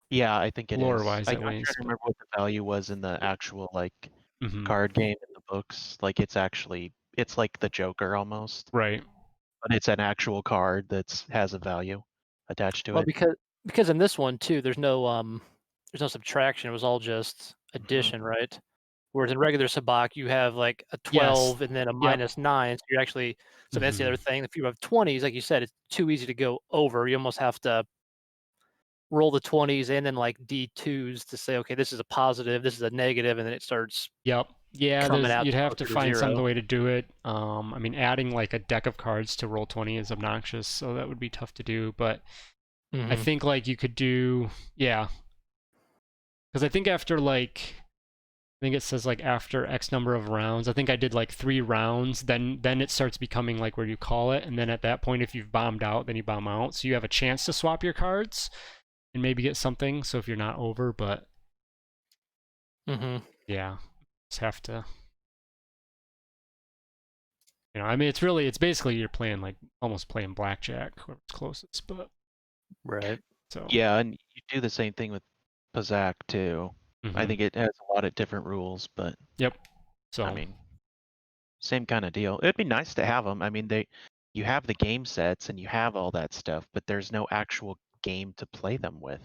B: Yeah, I think it is.
A: Lore-wise,
B: I'm
A: at
B: trying to
A: least.
B: remember what the value was in the actual like
A: Mm-hmm.
B: card game in the books. Like it's like the Joker almost,
A: Right.
B: but it's an actual card that has a value attached to
D: Well,
B: it.
D: because in this one too, there's no subtraction. It was all just addition, right? Whereas in regular sabak, you have like a 12 and then a -9. So you're actually, so that's the other thing. If you have 20s, like you said, it's too easy to go over. You almost have to roll the 20s and then like D2s to say, okay, this is a positive, this is a negative, and then it starts.
A: Yep. Yeah,
D: coming out
A: you'd have to
D: closer to
A: find some
D: zero.
A: other way to do it. I mean, adding like a deck of cards to roll 20 is obnoxious, so that would be tough to do. But I think like you could do, yeah, because I think after like, I think it says like after X number of rounds. I think I did like 3 rounds. Then it starts becoming like where you call it, and then at that point, if you've bombed out, then you bomb out. So you have a chance to swap your cards and maybe get something. So if you're not over, but yeah, just have to. I mean, it's basically you're playing like almost playing blackjack, whoever's closest, but
D: right.
A: so
B: Yeah, and you do the same thing with Pazak too. I think it has a lot of different rules, but
A: yep. So
B: I mean, same kind of deal. It'd be nice to have them. I mean, you have the game sets and you have all that stuff, but there's no actual game to play them with,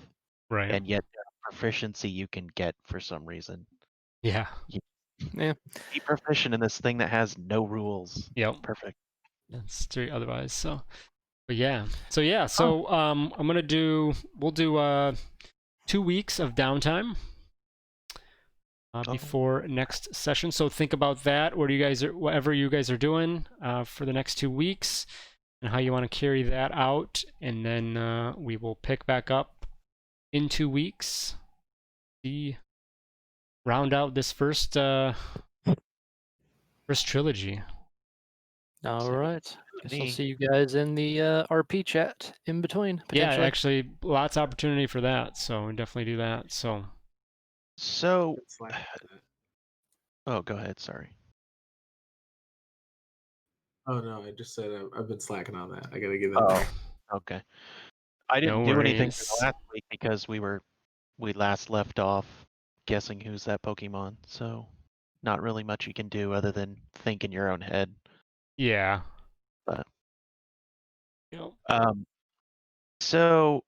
A: right,
B: and yet proficiency you can get for some reason.
A: yeah,
D: Yeah.
B: Be proficient in this thing that has no rules.
A: yep.
B: Perfect.
A: It's straight otherwise. So, but yeah, so we'll do 2 weeks of downtime before next session. So think about that. Whatever you guys are doing for the next 2 weeks, and how you want to carry that out, and then we will pick back up in 2 weeks. Round out this first trilogy.
D: All right. Guess I'll see you guys in the RP chat in between.
A: Yeah, actually, lots of opportunity for that. So definitely do that. So.
B: Oh, go ahead. Sorry.
C: Oh no, I just said I've been slacking on that. I gotta get that
B: Oh,
C: back.
B: okay. I didn't
A: No
B: do anything for
A: worries.
B: the last week because we last left off guessing who's that Pokemon. So not really much you can do other than think in your own head.
A: Yeah.
B: But
A: Yep.
B: so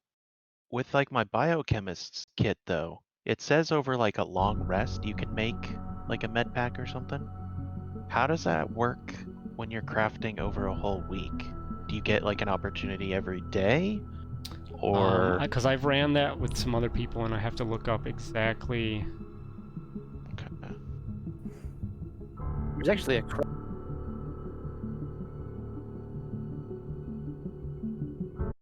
B: with like my biochemist's kit though, it says over like a long rest you can make like a med pack or something. How does that work when you're crafting over a whole week? Do you get like an opportunity every day? Or
A: Because I've ran that with some other people, and I have to look up exactly.
B: okay.
D: There's actually a